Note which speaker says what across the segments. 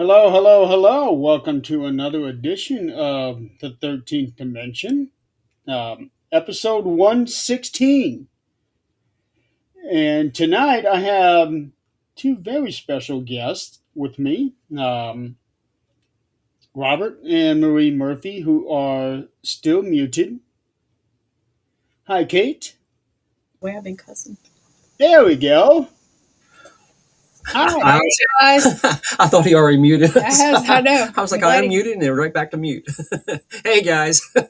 Speaker 1: Hello, hello, hello. Welcome to another edition of the 13th Dimension, episode 116. And tonight I have two very special guests with me, Robert and Marie Murphy, who are still muted. Hi, Kate.
Speaker 2: We have been cussing.
Speaker 1: There we go. Hi.
Speaker 2: Hey guys.
Speaker 3: I thought he already muted us.
Speaker 2: Yes, I know.
Speaker 3: I was like,
Speaker 2: I'm
Speaker 3: I
Speaker 2: glad
Speaker 3: am
Speaker 2: he-
Speaker 3: muted, and then right back to mute. Hey guys,
Speaker 1: I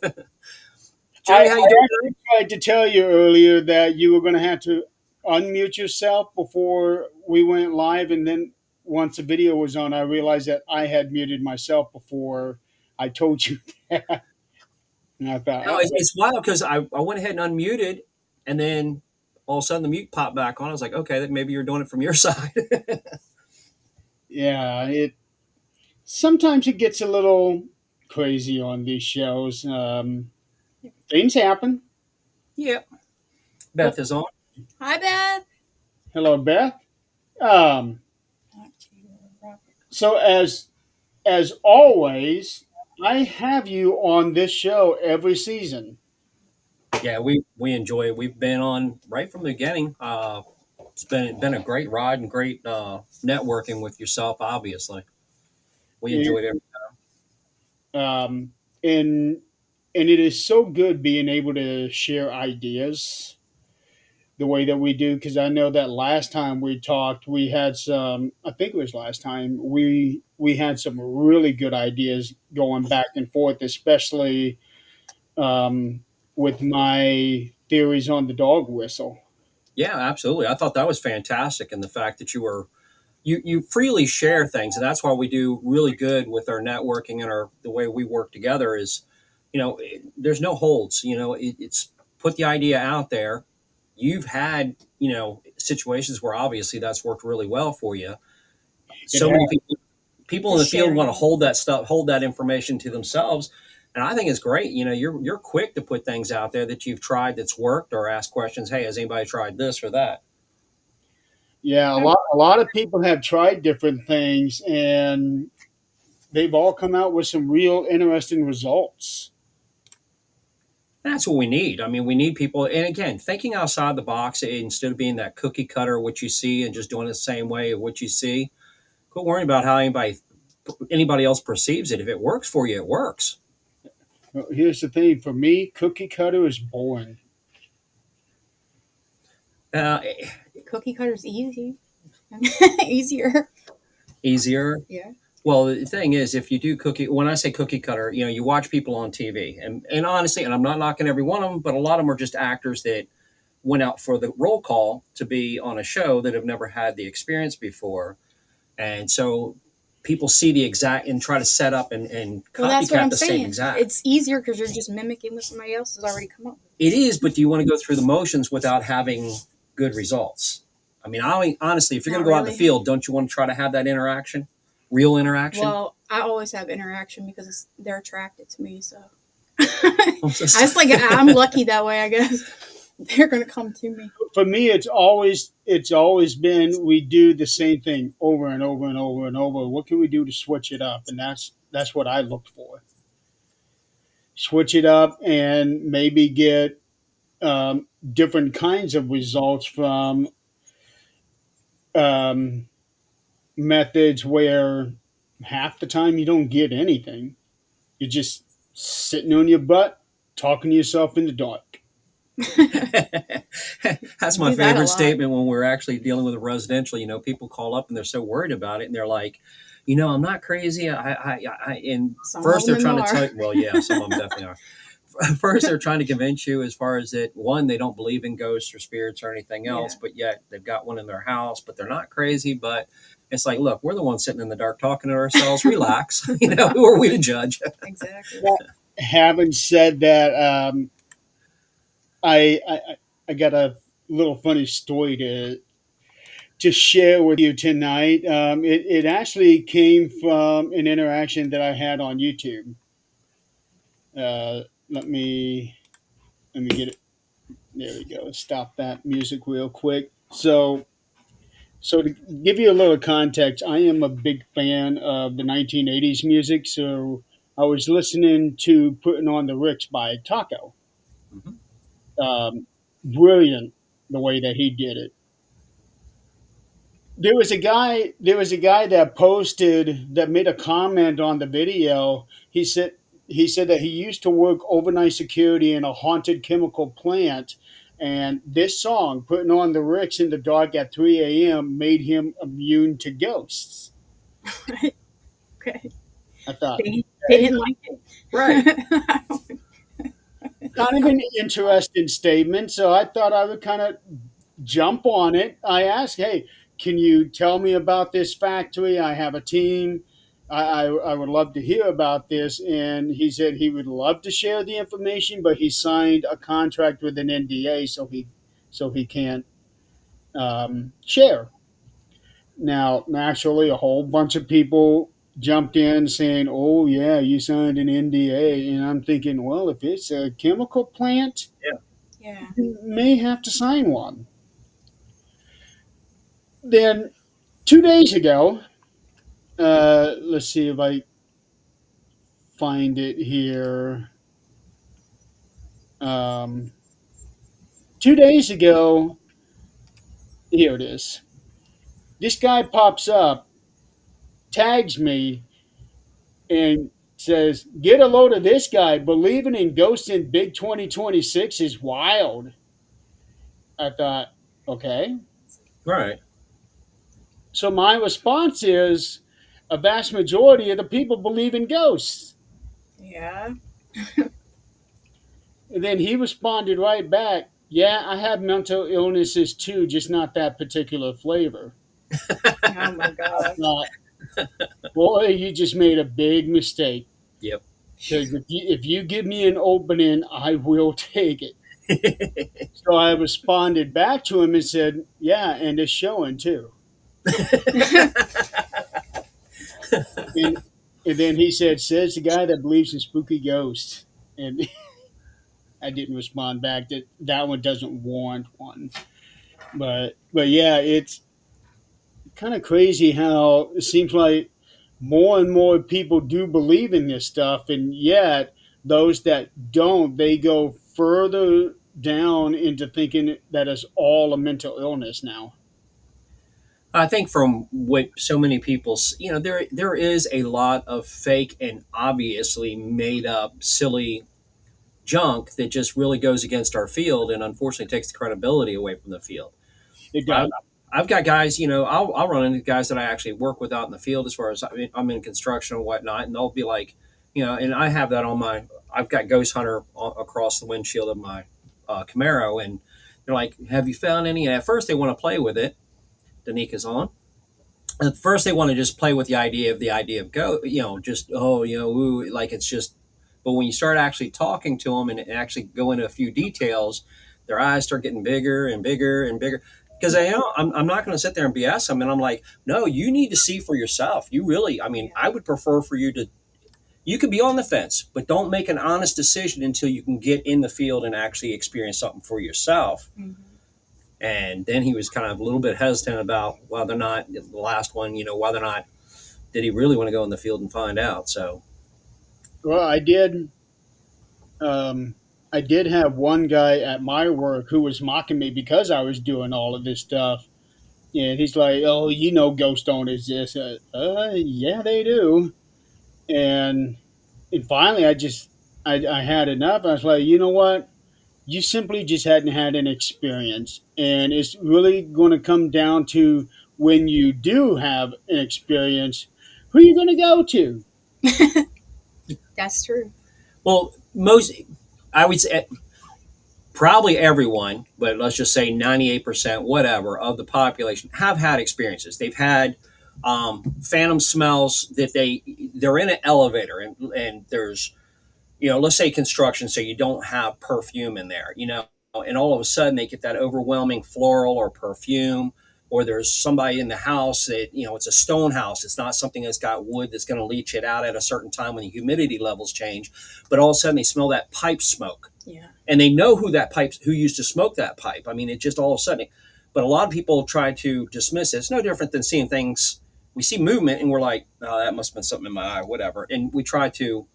Speaker 3: Johnny, how you doing?
Speaker 1: actually tried to tell you earlier that you were going to have to unmute yourself before we went live, and then once the video was on, I realized that I had muted myself before I told you that. And I thought,
Speaker 3: No, it's wild because I went ahead and unmuted, and then all of a sudden the mute popped back on. I was like, okay, that maybe you're doing it from your side.
Speaker 1: yeah, it sometimes it gets a little crazy on these shows. Things happen.
Speaker 3: Yep. Beth is on.
Speaker 2: Hi, Beth.
Speaker 1: Hello, Beth. Um, so as always, I have you on this show every season.
Speaker 3: Yeah, we enjoy it. We've been on right from the beginning. It's been a great ride and great networking with yourself. Obviously, we enjoyed it.
Speaker 1: um, and and it is so good being able to share ideas the way that we do, because I know that last time we talked we had some, I think it was last time, we had some really good ideas going back and forth, especially with my theories on the dog whistle.
Speaker 3: Yeah, absolutely. I thought that was fantastic, and the fact that you freely share things, and that's why we do really good with our networking and our the way we work together is, there's no holds. It's put the idea out there. You've had situations where obviously that's worked really well for you.
Speaker 1: It
Speaker 3: So many people in the
Speaker 2: Just
Speaker 3: field
Speaker 2: sharing
Speaker 3: want to
Speaker 2: it.
Speaker 3: hold that information to themselves. And I think it's great. You're quick to put things out there that you've tried that's worked, or ask questions. Hey, has anybody tried this or that?
Speaker 1: Yeah, a lot of people have tried different things, and they've all come out with some real interesting results.
Speaker 3: That's what we need. I mean, we need people, and again, thinking outside the box instead of being that cookie cutter what you see and just doing it the same way of what you see. Quit worrying about how anybody else perceives it. If it works for you, it works.
Speaker 1: Well, here's the thing, for me, cookie cutter is boring.
Speaker 3: Uh,
Speaker 2: Cookie cutter's easy. Easier.
Speaker 3: Easier.
Speaker 2: Yeah.
Speaker 3: Well, the thing is, if you do when I say cookie cutter, you watch people on TV, and honestly, and I'm not knocking every one of them, but a lot of them are just actors that went out for the roll call to be on a show that have never had the experience before. And so people see the exact and try to set up and
Speaker 2: Well, that's what
Speaker 3: copycat
Speaker 2: I'm
Speaker 3: the same
Speaker 2: saying.
Speaker 3: exact.
Speaker 2: It's easier because you're just mimicking what somebody else has already come up with.
Speaker 3: It is, but do you want to go through the motions without having good results? I mean, honestly, if you're going
Speaker 2: Not
Speaker 3: to go out in the
Speaker 2: really.
Speaker 3: field, don't you want to try to have that interaction, real interaction?
Speaker 2: Well, I always have interaction because they're attracted to me. So
Speaker 3: I'm so
Speaker 2: I just like I'm lucky that way. I guess they're gonna come to me.
Speaker 1: For me, it's always been, we do the same thing over and over and over and over. What can we do to switch it up? And that's what I looked for. Switch it up and maybe get different kinds of results from um, methods where half the time you don't get anything. You're just sitting on your butt, talking to yourself in the dark.
Speaker 3: That's my
Speaker 2: Do that a
Speaker 3: favorite
Speaker 2: lot.
Speaker 3: statement when we're actually dealing with a residential. People call up and they're so worried about it, and they're like, I'm not crazy. And
Speaker 2: Some
Speaker 3: first
Speaker 2: of
Speaker 3: they're
Speaker 2: them
Speaker 3: trying to
Speaker 2: are.
Speaker 3: tell you, well, yeah, some of them definitely are. First, they're trying to convince you as far as that one, they don't believe in ghosts or spirits or anything else,
Speaker 2: Yeah.
Speaker 3: but yet they've got one in their house, but they're not crazy. But it's like, look, we're the ones sitting in the dark talking to ourselves. Relax. Who are we to judge?
Speaker 2: Exactly.
Speaker 1: Having said that, I got a little funny story to share with you tonight. It actually came from an interaction that I had on YouTube. Uh, let me get it. There we go. Stop that music real quick. So So to give you a little context, I am a big fan of the 1980s music. So I was listening to "Putting on the Ritz" by Taco.
Speaker 3: Mhm.
Speaker 1: Brilliant the way that he did it. There was a guy that posted that made a comment on the video. He said that he used to work overnight security in a haunted chemical plant, and this song, "Putting on the Ricks in the Dark at 3 a.m., made him immune to ghosts.
Speaker 2: Okay.
Speaker 1: I thought,
Speaker 2: They
Speaker 1: okay,
Speaker 2: didn't like
Speaker 3: Right.
Speaker 2: it.
Speaker 1: kind of an interesting statement. So I thought I would kind of jump on it. I asked, "Hey, can you tell me about this factory? I have a team. I would love to hear about this." And he said he would love to share the information, but he signed a contract with an NDA, so he can't share. Now, naturally, a whole bunch of people jumped in saying, "Oh yeah, you signed an NDA," and I'm thinking, well, if it's a chemical plant,
Speaker 3: Yeah.
Speaker 2: Yeah.
Speaker 1: you may have to sign one. Then 2 days ago, let's see if I find it here. Um, 2 days ago, here it is. This guy pops up, tags me, and says, "Get a load of this guy. Believing in ghosts in Big 2026 is wild." I thought, okay.
Speaker 3: Right.
Speaker 1: So my response is a vast majority of the people believe in ghosts.
Speaker 2: Yeah.
Speaker 1: And then he responded right back, "Yeah, I have mental illnesses too, just not that particular flavor."
Speaker 2: Oh my
Speaker 1: I
Speaker 2: god.
Speaker 1: thought, boy, you just made a big mistake.
Speaker 3: Yep.
Speaker 1: Because if you give me an opening, I will take it. So I responded back to him and said, "Yeah, and it's showing too." And, and then he said, "Says the guy that believes in spooky ghosts." And I didn't respond back that that one doesn't warrant one. But yeah, it's kind of crazy how it seems like more and more people do believe in this stuff, and yet those that don't, they go further down into thinking that it's all a mental illness now.
Speaker 3: I think from what so many people, there is a lot of fake and obviously made up, silly junk that just really goes against our field, and unfortunately takes the credibility away from the field.
Speaker 1: It
Speaker 3: I,
Speaker 1: does.
Speaker 3: I've got guys, I'll run into guys that I actually work with out in the field as far as I'm in construction and whatnot, and they'll be like, and I have that on my, I've got Ghost Hunter across the windshield of my Camaro, and they're like, "Have you found any?" And at first they want to play with it. Danika's on. At first they want to just play with the idea of go, just, oh, ooh, like it's just, but when you start actually talking to them and actually go into a few details, their eyes start getting bigger and bigger and bigger. Because I'm not going to sit there and BS them. And I'm like, no, you need to see for yourself. You really, I mean, I would prefer for you to, you could be on the fence, but don't make an honest decision until you can get in the field and actually experience something for yourself.
Speaker 2: Mhm.
Speaker 3: And then he was kind of a little bit hesitant about whether or not the last one, whether or not did he really want to go in the field and find out. So,
Speaker 1: Well, um, I did have one guy at my work who was mocking me because I was doing all of this stuff. And he's like, "Oh, ghosts don't exist." Yeah, they do. And and finally, I had enough. I was like, you know what? You simply just hadn't had an experience, and it's really going to come down to when you do have an experience, who are you going to go to?
Speaker 2: That's true.
Speaker 3: well, I would say probably everyone, but let's just say 98%, whatever, of the population have had experiences. They've had phantom smells that they're in an elevator and there's, let's say construction, so you don't have perfume in there, and all of a sudden they get that overwhelming floral or perfume, or there's somebody in the house that, it's a stone house. It's not something that's got wood that's going to leach it out at a certain time when the humidity levels change, but all of a sudden they smell that pipe smoke
Speaker 2: Yeah.
Speaker 3: and they know who used to smoke that pipe. I mean, it just all of a sudden. But a lot of people try to dismiss it. It's no different than seeing things. We see movement and we're like, oh, that must have been something in my eye, whatever. And we try to,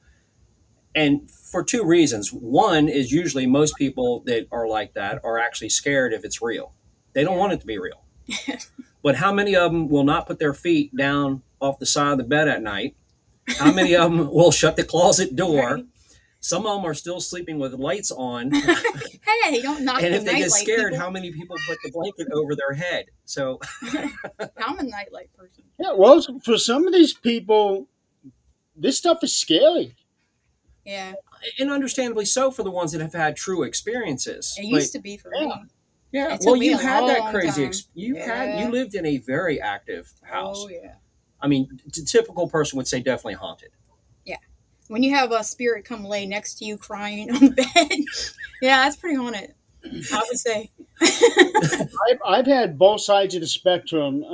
Speaker 3: and for two reasons. One is usually most people that are like that are actually scared if it's real. They don't
Speaker 2: Yeah.
Speaker 3: want it to be real. But how many of them will not put their feet down off the side of the bed at night? How many of them will shut the closet door?
Speaker 2: Right.
Speaker 3: Some of them are still sleeping with lights on.
Speaker 2: Hey, don't knock
Speaker 3: And
Speaker 2: the
Speaker 3: if they get
Speaker 2: nightlight,
Speaker 3: scared,
Speaker 2: people.
Speaker 3: how many people put the blanket over their head? So,
Speaker 2: I'm a nightlight person.
Speaker 1: Yeah, well, for some of these people, this stuff is scary.
Speaker 2: Yeah,
Speaker 3: and understandably so for the ones that have had true experiences.
Speaker 2: it
Speaker 3: But
Speaker 2: used to be for
Speaker 1: Yeah.
Speaker 2: me.
Speaker 3: yeah,
Speaker 2: It
Speaker 3: well,
Speaker 2: took me
Speaker 3: you
Speaker 2: a
Speaker 3: had that
Speaker 2: long
Speaker 3: crazy.
Speaker 2: time.
Speaker 3: You
Speaker 2: Yeah.
Speaker 3: lived in a very active house.
Speaker 2: Oh yeah.
Speaker 3: I mean, a typical person would say definitely haunted.
Speaker 2: Yeah. When you have a spirit come lay next to you crying on the bed, yeah, that's pretty haunted. I would say.
Speaker 1: I've had both sides of the spectrum.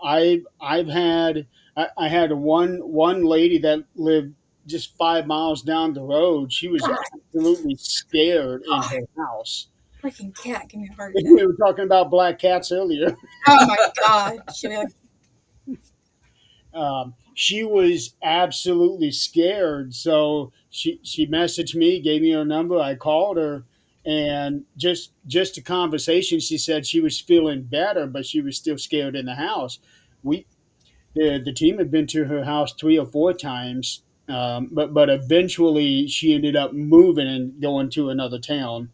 Speaker 1: I've had I had one lady that lived just 5 miles down the road. She was
Speaker 2: God,
Speaker 1: absolutely scared in
Speaker 2: God,
Speaker 1: her house.
Speaker 2: freaking cat, give me a heart attack.
Speaker 1: We were talking about black cats earlier.
Speaker 2: Oh my God. She'll be like,
Speaker 1: She was absolutely scared. So she messaged me, gave me her number. I called her, and just a conversation. She said she was feeling better, but she was still scared in the house. We the team had been to her house 3 or 4 times, but eventually she ended up moving and going to another town.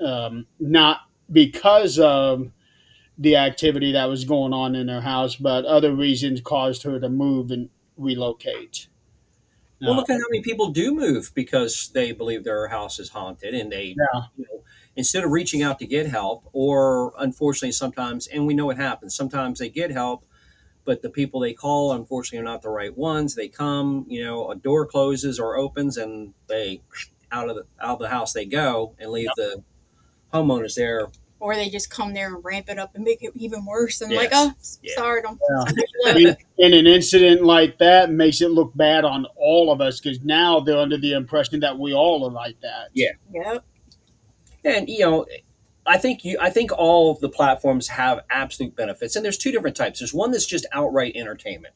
Speaker 1: Not because of the activity that was going on in her house, but other reasons caused her to move and relocate.
Speaker 3: Well,
Speaker 1: Uh,
Speaker 3: look at how many people do move because they believe their house is haunted, and they,
Speaker 1: yeah,
Speaker 3: you know, instead of reaching out to get help, or unfortunately sometimes, and we know it happens. Sometimes they get help, but the people they call, unfortunately, are not the right ones. They come, a door closes or opens, and they out of the house they go and leave the homeowners there.
Speaker 2: or they just come there and ramp it up and make it even worse. And like,
Speaker 3: Yes,
Speaker 2: oh,
Speaker 3: yeah,
Speaker 2: sorry, don't.
Speaker 1: yeah.
Speaker 2: Left.
Speaker 1: And an incident like that makes it look bad on all of us because now they're under the impression that we all are like that.
Speaker 3: yeah,
Speaker 2: Yep.
Speaker 3: and I think all of the platforms have absolute benefits, and there's two different types. There's one that's just outright entertainment.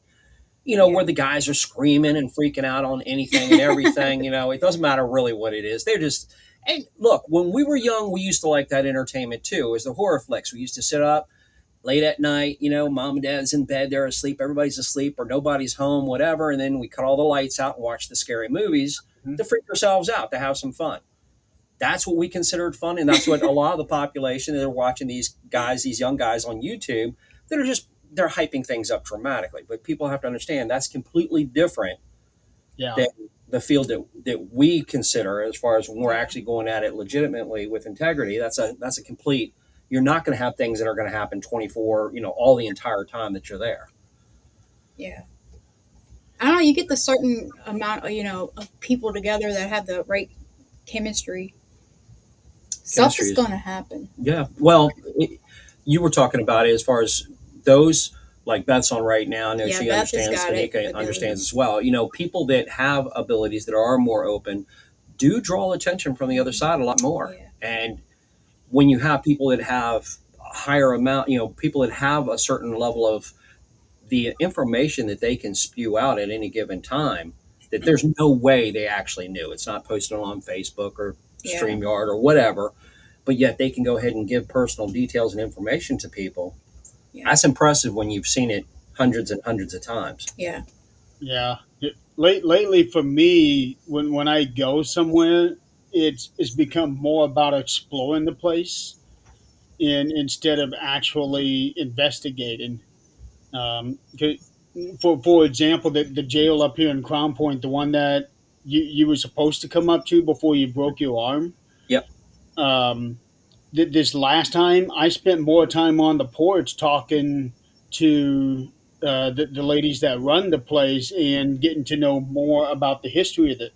Speaker 2: Yeah.
Speaker 3: Where the guys are screaming and freaking out on anything and everything. It doesn't matter really what it is. They're just, and look, when we were young, we used to like that entertainment too. It was the horror flicks. We used to sit up late at night, mom and dad's in bed, they're asleep, everybody's asleep, or nobody's home, whatever. And then we cut all the lights out and watch the scary movies
Speaker 1: Mhm.
Speaker 3: to freak ourselves out, to have some fun. That's what we considered fun. And that's what a lot of the population that are watching these young guys on YouTube that are just, they're hyping things up dramatically. But people have to understand that's completely different
Speaker 1: Yeah.
Speaker 3: than the field that we consider as far as when we're actually going at it legitimately with integrity. That's a complete, you're not going to have things that are going to happen 24, all the entire time that you're there.
Speaker 2: Yeah. I don't know. You get the certain amount, of people together that have the right chemistry. Stuff
Speaker 3: Chemistry
Speaker 2: is
Speaker 3: is,
Speaker 2: going to happen.
Speaker 3: yeah. Well, you were talking about it as far as those, like Beth's on right now. I know
Speaker 2: Yeah,
Speaker 3: she
Speaker 2: Beth has
Speaker 3: understands,
Speaker 2: got it.
Speaker 3: Tanika understands as well. People that have abilities that are more open do draw attention from the other side a lot more.
Speaker 2: Yeah.
Speaker 3: And when you have people that have a higher amount, people that have a certain level of the information that they can spew out at any given time, that there's no way they actually knew. It's not posted on Facebook or
Speaker 2: Yeah.
Speaker 3: StreamYard or whatever, but yet they can go ahead and give personal details and information to people.
Speaker 2: Yeah.
Speaker 3: That's impressive when you've seen it hundreds and hundreds of times.
Speaker 2: Yeah.
Speaker 1: Yeah. Lately, for me, when I go somewhere, it's become more about exploring the place instead of actually investigating. 'Cause for example, the jail up here in Crown Point, the one that you were supposed to come up to before you broke your arm.
Speaker 3: Yep.
Speaker 1: Um, this last time, I spent more time on the porch talking to the ladies that run the place and getting to know more about the history of it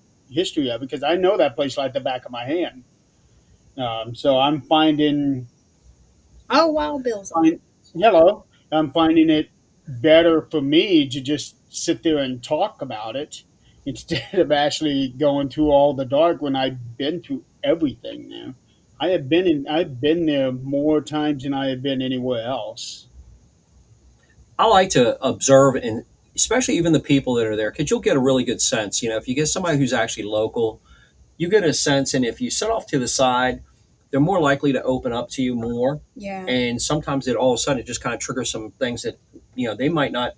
Speaker 1: because I know that place like the back of my hand. So I'm finding
Speaker 2: Oh, wow, Bill's on.
Speaker 1: find, hello, I'm finding it better for me to just sit there and talk about it instead of actually going through all the dark when I've been through everything now. I've been there more times than I have been anywhere else.
Speaker 3: I like to observe, and especially even the people that are there, because you'll get a really good sense. If you get somebody who's actually local, you get a sense, and if you sit off to the side, they're more likely to open up to you more.
Speaker 2: Yeah.
Speaker 3: And sometimes it all of a sudden it just kind of triggers some things that they might not.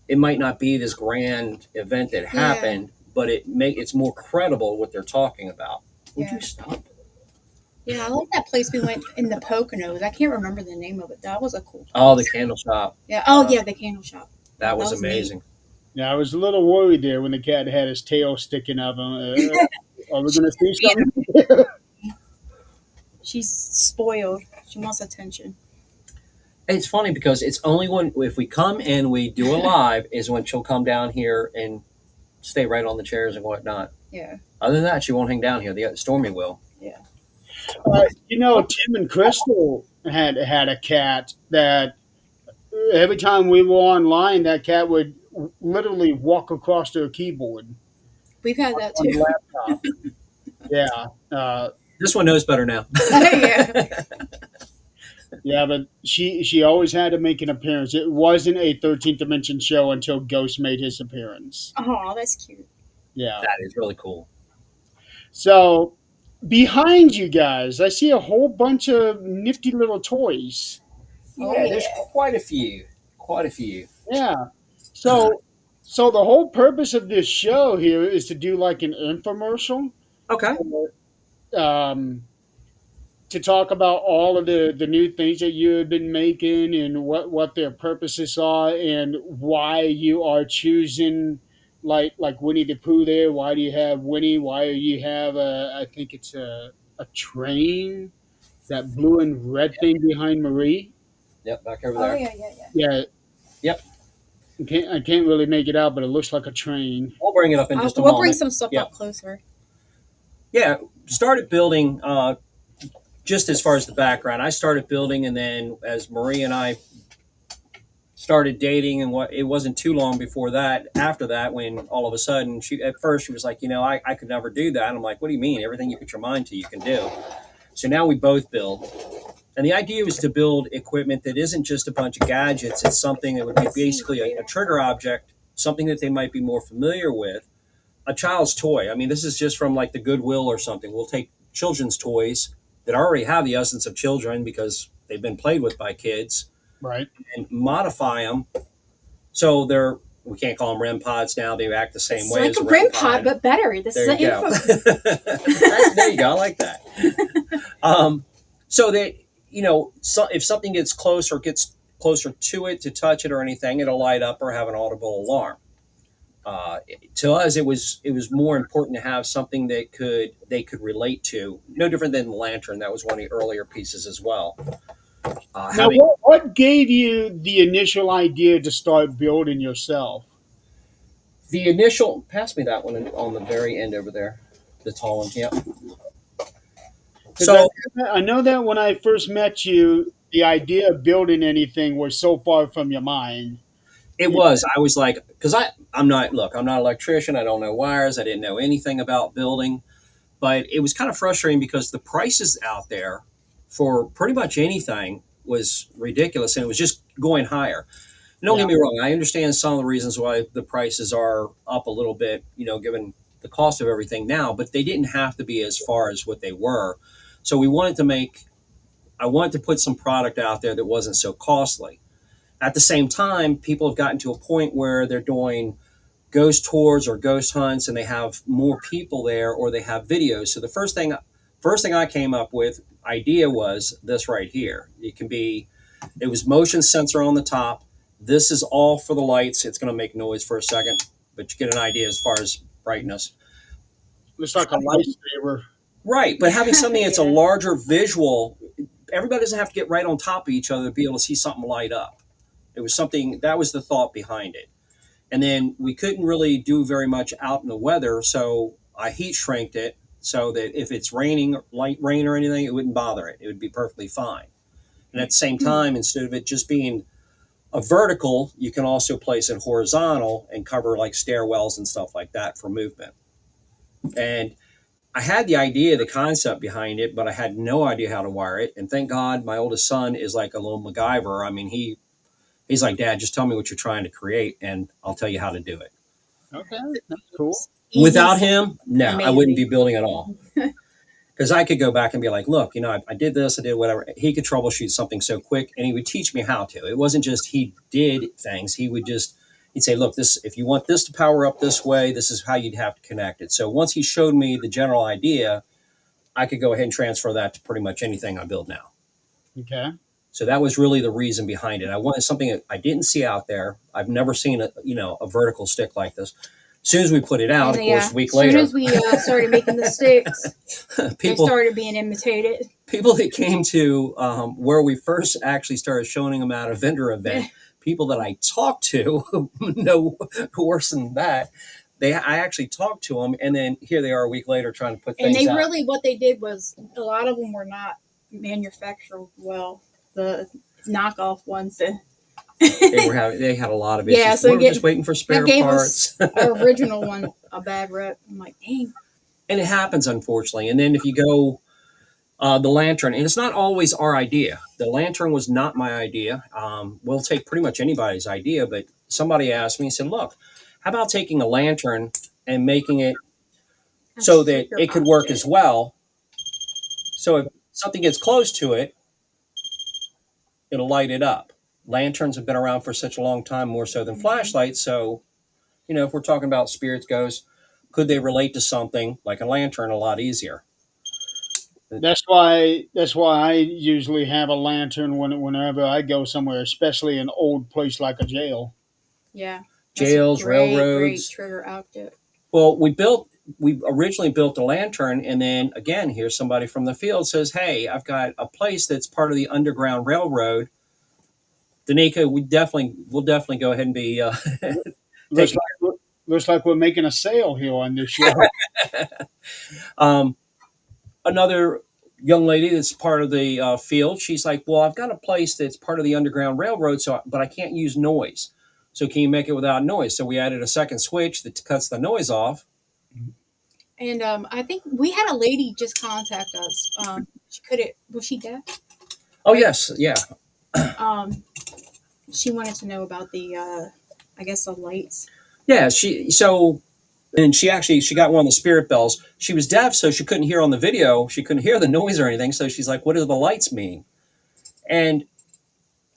Speaker 3: It might not be this grand event that
Speaker 2: Yeah.
Speaker 3: happened, but it's more credible what they're talking about. Would
Speaker 2: Yeah.
Speaker 3: you stop?
Speaker 2: Yeah, I like that place we went in the Poconos. I can't remember the name of it. That was a cool
Speaker 3: Oh, the
Speaker 2: place.
Speaker 3: candle shop.
Speaker 2: Yeah. Oh,
Speaker 3: Uh,
Speaker 2: yeah, the candle shop. Yeah,
Speaker 3: that
Speaker 2: that
Speaker 3: was
Speaker 2: was neat.
Speaker 3: amazing.
Speaker 1: Yeah, I was a little worried there when the cat had his tail sticking up. Are we going to see something?
Speaker 2: She's spoiled. She wants attention.
Speaker 3: It's funny because it's only when if we come and we do a live is when she'll come down here and stay right on the chairs and whatnot.
Speaker 2: Yeah.
Speaker 3: Other than that, she won't hang down here. The Stormy will.
Speaker 2: Yeah.
Speaker 1: Tim and Crystal had a cat that every time we were online, that cat would literally walk across their keyboard
Speaker 2: We've had that
Speaker 1: on
Speaker 2: too.
Speaker 1: the laptop. Yeah,
Speaker 3: This one knows better now.
Speaker 2: Yeah.
Speaker 1: yeah, but she always had to make an appearance. It wasn't a 13th Dimension show until Ghost made his appearance.
Speaker 2: Oh, that's cute.
Speaker 1: Yeah.
Speaker 3: That is really cool.
Speaker 1: So behind you guys, I see a whole bunch of nifty little toys.
Speaker 2: Oh,
Speaker 3: Yeah, there's
Speaker 2: yeah.
Speaker 3: quite a few. Quite a few.
Speaker 1: Yeah. So so the whole purpose of this show here is to do like an infomercial.
Speaker 3: Okay.
Speaker 1: Um, to talk about all of the new things that you have been making and what their purposes are and why you are choosing like Winnie the Pooh there. Why do you have Winnie? Why do you have I think it's a train, that blue and red thing behind Marie.
Speaker 3: Yep, back over
Speaker 2: Oh,
Speaker 3: there.
Speaker 2: yeah, yeah, yeah.
Speaker 1: Yeah,
Speaker 3: Yep.
Speaker 1: I can't really make it out, but it looks like a train.
Speaker 3: We'll bring it up in just a
Speaker 2: We'll bring
Speaker 3: moment.
Speaker 2: some stuff
Speaker 3: Yep.
Speaker 2: up closer.
Speaker 3: Yeah, started building just as far as the background. I started building, and then as Marie and I started dating, and it wasn't too long before that, after that, when all of a sudden at first she was like, I could never do that. And I'm like, what do you mean? Everything you put your mind to, you can do. So now we both build. And the idea was to build equipment that isn't just a bunch of gadgets. It's something that would be basically a trigger object, something that they might be more familiar with, a child's toy. I mean, this is just from like the Goodwill or something. We'll take children's toys that already have the essence of children because they've been played with by kids
Speaker 1: Right.
Speaker 3: and modify them so we can't call them REM pods now. They act the same
Speaker 2: It's
Speaker 3: way
Speaker 2: like
Speaker 3: as
Speaker 2: a
Speaker 3: REM
Speaker 2: REM pod, but better. This is
Speaker 3: There
Speaker 2: an
Speaker 3: you go.
Speaker 2: info.
Speaker 3: There you go. I like that. So that if something gets closer to it to touch it or anything, it'll light up or have an audible alarm. To us, it was more important to have something that they could relate to. No different than the lantern. That was one of the earlier pieces as well.
Speaker 1: Now,
Speaker 3: Having
Speaker 1: what gave you the initial idea to start building yourself?
Speaker 3: the initial, pass me that one on the very end over there, the tall one. Yep.
Speaker 1: 'Cause
Speaker 3: So
Speaker 1: I know that when I first met you, the idea of building anything was so far from your mind.
Speaker 3: it was. I was like, because I'm not. Look, I'm not an electrician. I don't know wires. I didn't know anything about building. But it was kind of frustrating because the prices out there for pretty much anything was ridiculous, and it was just going higher. And don't
Speaker 1: Yeah.
Speaker 3: get me wrong, I understand some of the reasons why the prices are up a little bit, given the cost of everything now, but they didn't have to be as far as what they were. So I wanted to put some product out there that wasn't so costly. At the same time, people have gotten to a point where they're doing ghost tours or ghost hunts and they have more people there or they have videos. So the first thing I came up with idea was this right here. It was motion sensor on the top. This is all for the lights. It's going to make noise for a second, but you get an idea as far as brightness.
Speaker 1: It's like a lifesaver.
Speaker 3: Right, but having something that's a
Speaker 2: Yeah.
Speaker 3: larger visual, everybody doesn't have to get right on top of each other to be able to see something light up. It was something that was the thought behind it. And then we couldn't really do very much out in the weather, so I heat shrinked it so that if it's raining, light rain or anything, it wouldn't bother it. It would be perfectly fine. And at the same time, instead of it just being a vertical, you can also place it horizontal and cover like stairwells and stuff like that for movement. And I had the idea, the concept behind it, but I had no idea how to wire it. And thank God my oldest son is like a little MacGyver. I mean, he's like, Dad, just tell me what you're trying to create and I'll tell you how to do it.
Speaker 1: Okay, that's cool.
Speaker 2: Easy,
Speaker 3: Without him, no, I wouldn't be
Speaker 2: amazing.
Speaker 3: building at all. Because I could go back and be like, look, I did this, I did whatever. He could troubleshoot something so quick, and he would teach me how to. It wasn't just he did things. He'd say, look, this, if you want this to power up this way, this is how you'd have to connect it. So once he showed me the general idea, I could go ahead and transfer that to pretty much anything I build now.
Speaker 1: Okay.
Speaker 3: So that was really the reason behind it. I wanted something that I didn't see out there. I've never seen a vertical stick like this. As soon as we put it out,
Speaker 2: And
Speaker 3: of course, a week
Speaker 2: as soon
Speaker 3: later,
Speaker 2: as we started making the sticks, they
Speaker 3: people
Speaker 2: started being imitated.
Speaker 3: people that came to where we first actually started showing them at a vendor event, people that I talked to, no worse than that. I actually talked to them, and then here they are a week later trying to put
Speaker 2: And
Speaker 3: things
Speaker 2: they
Speaker 3: out.
Speaker 2: really, what they did was, a lot of them were not manufactured well. The knockoff ones that
Speaker 3: They had a lot of issues.
Speaker 2: Yeah, so
Speaker 3: we were just waiting for spare
Speaker 2: that gave
Speaker 3: parts.
Speaker 2: us our original one a bad rep. I'm like, dang.
Speaker 3: And it happens, unfortunately. And then if you go the lantern, and it's not always our idea. The lantern was not my idea. We'll take pretty much anybody's idea, but somebody asked me and said, look, how about taking a lantern and making it so that it could work as well? So if something gets close to it, it'll light it up. Lanterns have been around for such a long time, more so than flashlights. So, if we're talking about spirits, ghosts, could they relate to something like a lantern a lot easier?
Speaker 1: That's why I usually have a lantern whenever I go somewhere, especially an old place like a jail.
Speaker 2: Yeah.
Speaker 3: Jails,
Speaker 2: Great
Speaker 3: railroads.
Speaker 2: trigger outfit.
Speaker 3: Well, we originally built a lantern, and then again, here's somebody from the field says, hey, I've got a place that's part of the Underground Railroad. Danica, we'll definitely go ahead and be
Speaker 1: Looks
Speaker 3: taking.
Speaker 1: looks like we're making a sale here on this show.
Speaker 3: Another young lady that's part of the field, she's like, well, I've got a place that's part of the Underground Railroad, but I can't use noise. So can you make it without noise? So we added a second switch that cuts the noise off.
Speaker 2: And I think we had a lady just contact us. She couldn't. Was she deaf?
Speaker 3: Oh yes, yeah.
Speaker 2: She wanted to know about the, I guess, the lights.
Speaker 3: Yeah, she got one of the spirit bells. She was deaf, so she couldn't hear on the video. She couldn't hear the noise or anything. So she's like, "What do the lights mean?" And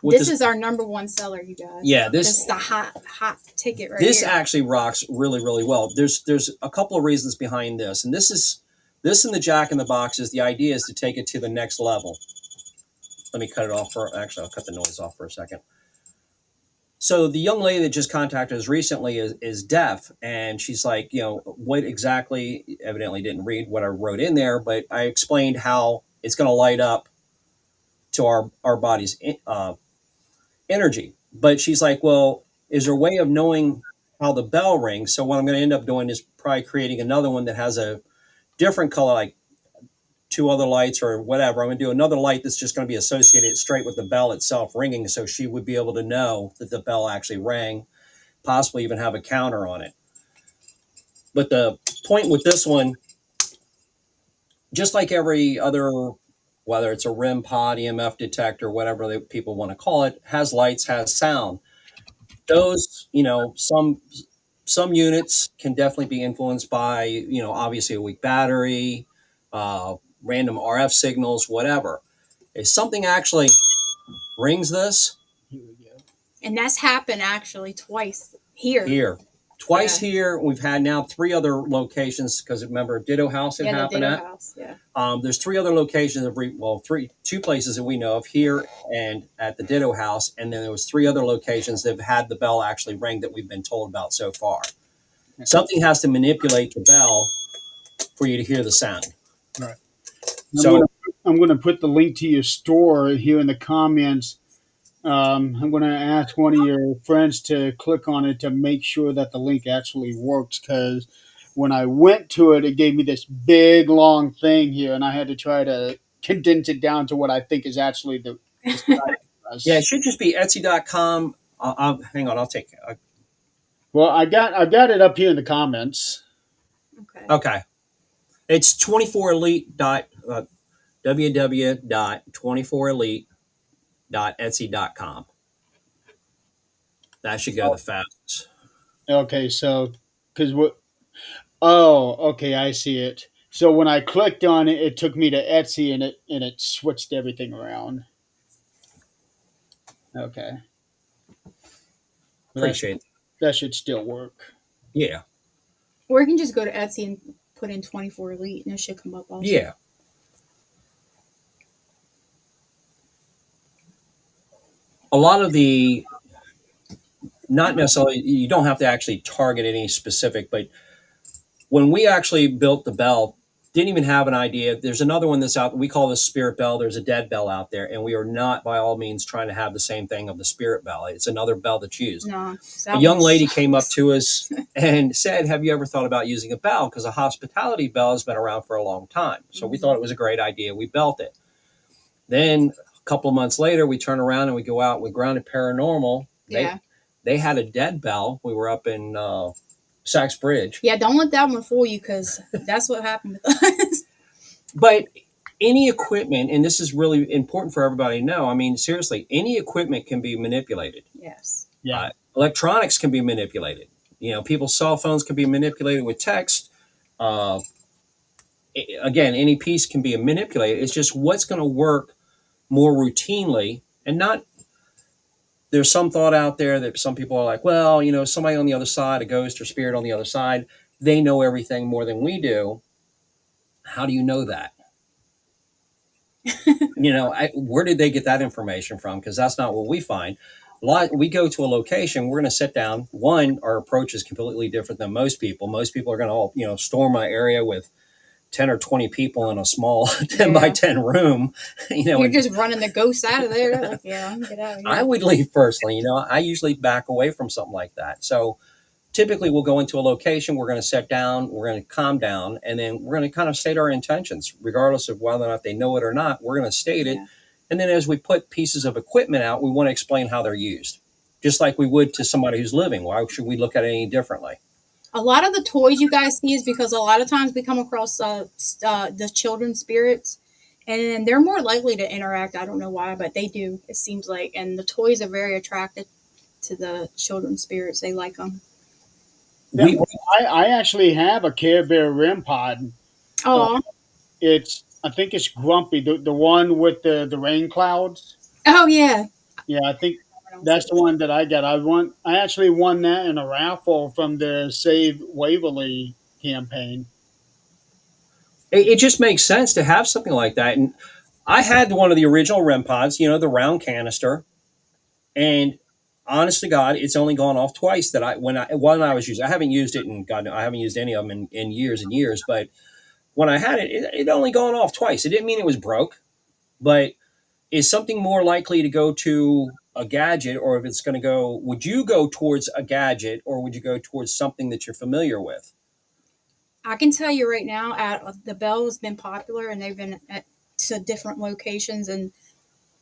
Speaker 2: this is our number one seller, you guys.
Speaker 3: Yeah,
Speaker 2: this is the hot ticket right
Speaker 3: this
Speaker 2: here.
Speaker 3: actually rocks really, really well. There's a couple of reasons behind this, and this in the Jack in the Boxes. The idea is to take it to the next level. Let me cut it off Actually, I'll cut the noise off for a second. So the young lady that just contacted us recently is deaf, and she's like, what exactly? Evidently didn't read what I wrote in there, but I explained how it's going to light up to our body's energy. But she's like, well, is there a way of knowing how the bell rings? So what I'm going to end up doing is probably creating another one that has a different color, like two other lights or whatever. I'm going to do another light that's just going to be associated straight with the bell itself ringing, so she would be able to know that the bell actually rang, possibly even have a counter on it. But the point with this one, just like every other, whether it's a REM pod, EMF detector, whatever people want to call it, has lights, has sound. Those, some units can definitely be influenced by, obviously a weak battery, random RF signals, whatever. If something actually rings this,
Speaker 1: Here we go.
Speaker 2: And that's happened actually twice here.
Speaker 3: Twice here. We've had now 3 other locations, because remember Ditto House it happened
Speaker 2: the
Speaker 3: at.
Speaker 2: Ditto House, yeah.
Speaker 3: There's 3 other locations two places that we know of, here and at the Ditto House, and then there was 3 other locations that have had the bell actually ring that we've been told about so far. Something has to manipulate the bell for you to hear the sound.
Speaker 1: Right.
Speaker 3: So
Speaker 1: I'm going to put the link to your store here in the comments. I'm going to ask one of your friends to click on it to make sure that the link actually works, because when I went to it, it gave me this big long thing here, and I had to try to condense it down to what I think is actually the
Speaker 3: yeah, it should just be Etsy.com. Hang on, I'll take it.
Speaker 1: Well, I got it up here in the comments.
Speaker 2: Okay.
Speaker 3: Okay. It's 24elite dot www.24elite.etsy.com. That should go
Speaker 1: So
Speaker 3: the fastest.
Speaker 1: okay, so because what? Oh, okay, I see it. So when I clicked on it, it took me to Etsy, and it switched everything around. Okay, well,
Speaker 3: Appreciate it.
Speaker 1: that should still work.
Speaker 3: Yeah.
Speaker 2: Or you can just go to Etsy and put in 24 Elite and it should come up also.
Speaker 3: Yeah. A lot of the, not necessarily, you don't have to actually target any specific, but when we actually built the bell, didn't even have an idea. There's another one that's out. We call this spirit bell. There's a dead bell out there, and we are not by all means trying to have the same thing of the spirit bell. It's another bell that's used.
Speaker 2: No,
Speaker 3: A
Speaker 2: that
Speaker 3: young
Speaker 2: one
Speaker 3: lady came up
Speaker 2: sucks.
Speaker 3: to us and said, "Have you ever thought about using a bell? Because a hospitality bell has been around for a long time." So we thought it was a great idea. We built it. Then a couple of months later, we turn around and we go out. We grounded Paranormal. They
Speaker 2: Yeah.
Speaker 3: they had a dead bell. We were up in Sachs Bridge.
Speaker 2: Yeah, don't let that one fool you because that's what happened with us.
Speaker 3: But any equipment, and this is really important for everybody to know. I mean, seriously, any equipment can be manipulated.
Speaker 2: Yes.
Speaker 1: Yeah,
Speaker 3: Electronics can be manipulated. You know, people's cell phones can be manipulated with text. Uh, Again, any piece can be manipulated. It's just what's going to work more routinely, and not. There's some thought out there that some people are like, well, you know, somebody on the other side, a ghost or spirit on the other side, they know everything more than we do. How do you know that? You know, where did they get that information from? Because that's not what we find. We go to a location, we're going to sit down. One, our approach is completely different than most people. Most people are going to all, you know, storm an area with 10 or 20 people in a small 10 by
Speaker 2: Yeah.
Speaker 3: 10 room. You know,
Speaker 2: You're
Speaker 3: and
Speaker 2: just running the ghosts out of there. They're like, yeah, I'm gonna get out of
Speaker 3: I
Speaker 2: here.
Speaker 3: would leave personally. You know, I usually back away from something like that. So typically we'll go into a location, we're going to sit down, we're going to calm down, and then we're going to kind of state our intentions, regardless of whether or not they know it or not. We're going to state it.
Speaker 2: Yeah.
Speaker 3: And then as we put pieces of equipment out, we want to explain how they're used, just like we would to somebody who's living. Why should we look at it any differently?
Speaker 2: A lot of the toys you guys see is because a lot of times we come across the children spirits, and they're more likely to interact. I don't know why, but they do. It seems like, and the toys are very attracted to the children spirits. They like them.
Speaker 1: that,
Speaker 3: We
Speaker 1: well, I actually have a Care Bear REM pod. Uh,
Speaker 2: Oh,
Speaker 1: it's I think it's Grumpy, the one with the rain clouds.
Speaker 2: oh yeah.
Speaker 1: Yeah, I think that's the one that I got. I actually won that in a raffle from the Save Waverly campaign.
Speaker 3: it just makes sense to have something like that. And I had one of the original REM pods, you know, the round canister, and honest to God, it's only gone off twice. That when I was using, I haven't used it in God, I haven't used any of them in years and years. But when I had it, it only gone off twice. It didn't mean it was broke, but is something more likely to go to a gadget, or if it's going to go, would you go towards a gadget, or would you go towards something that you're familiar with?
Speaker 2: I can tell you right now, the Bell has been popular, and they've been at to different locations, and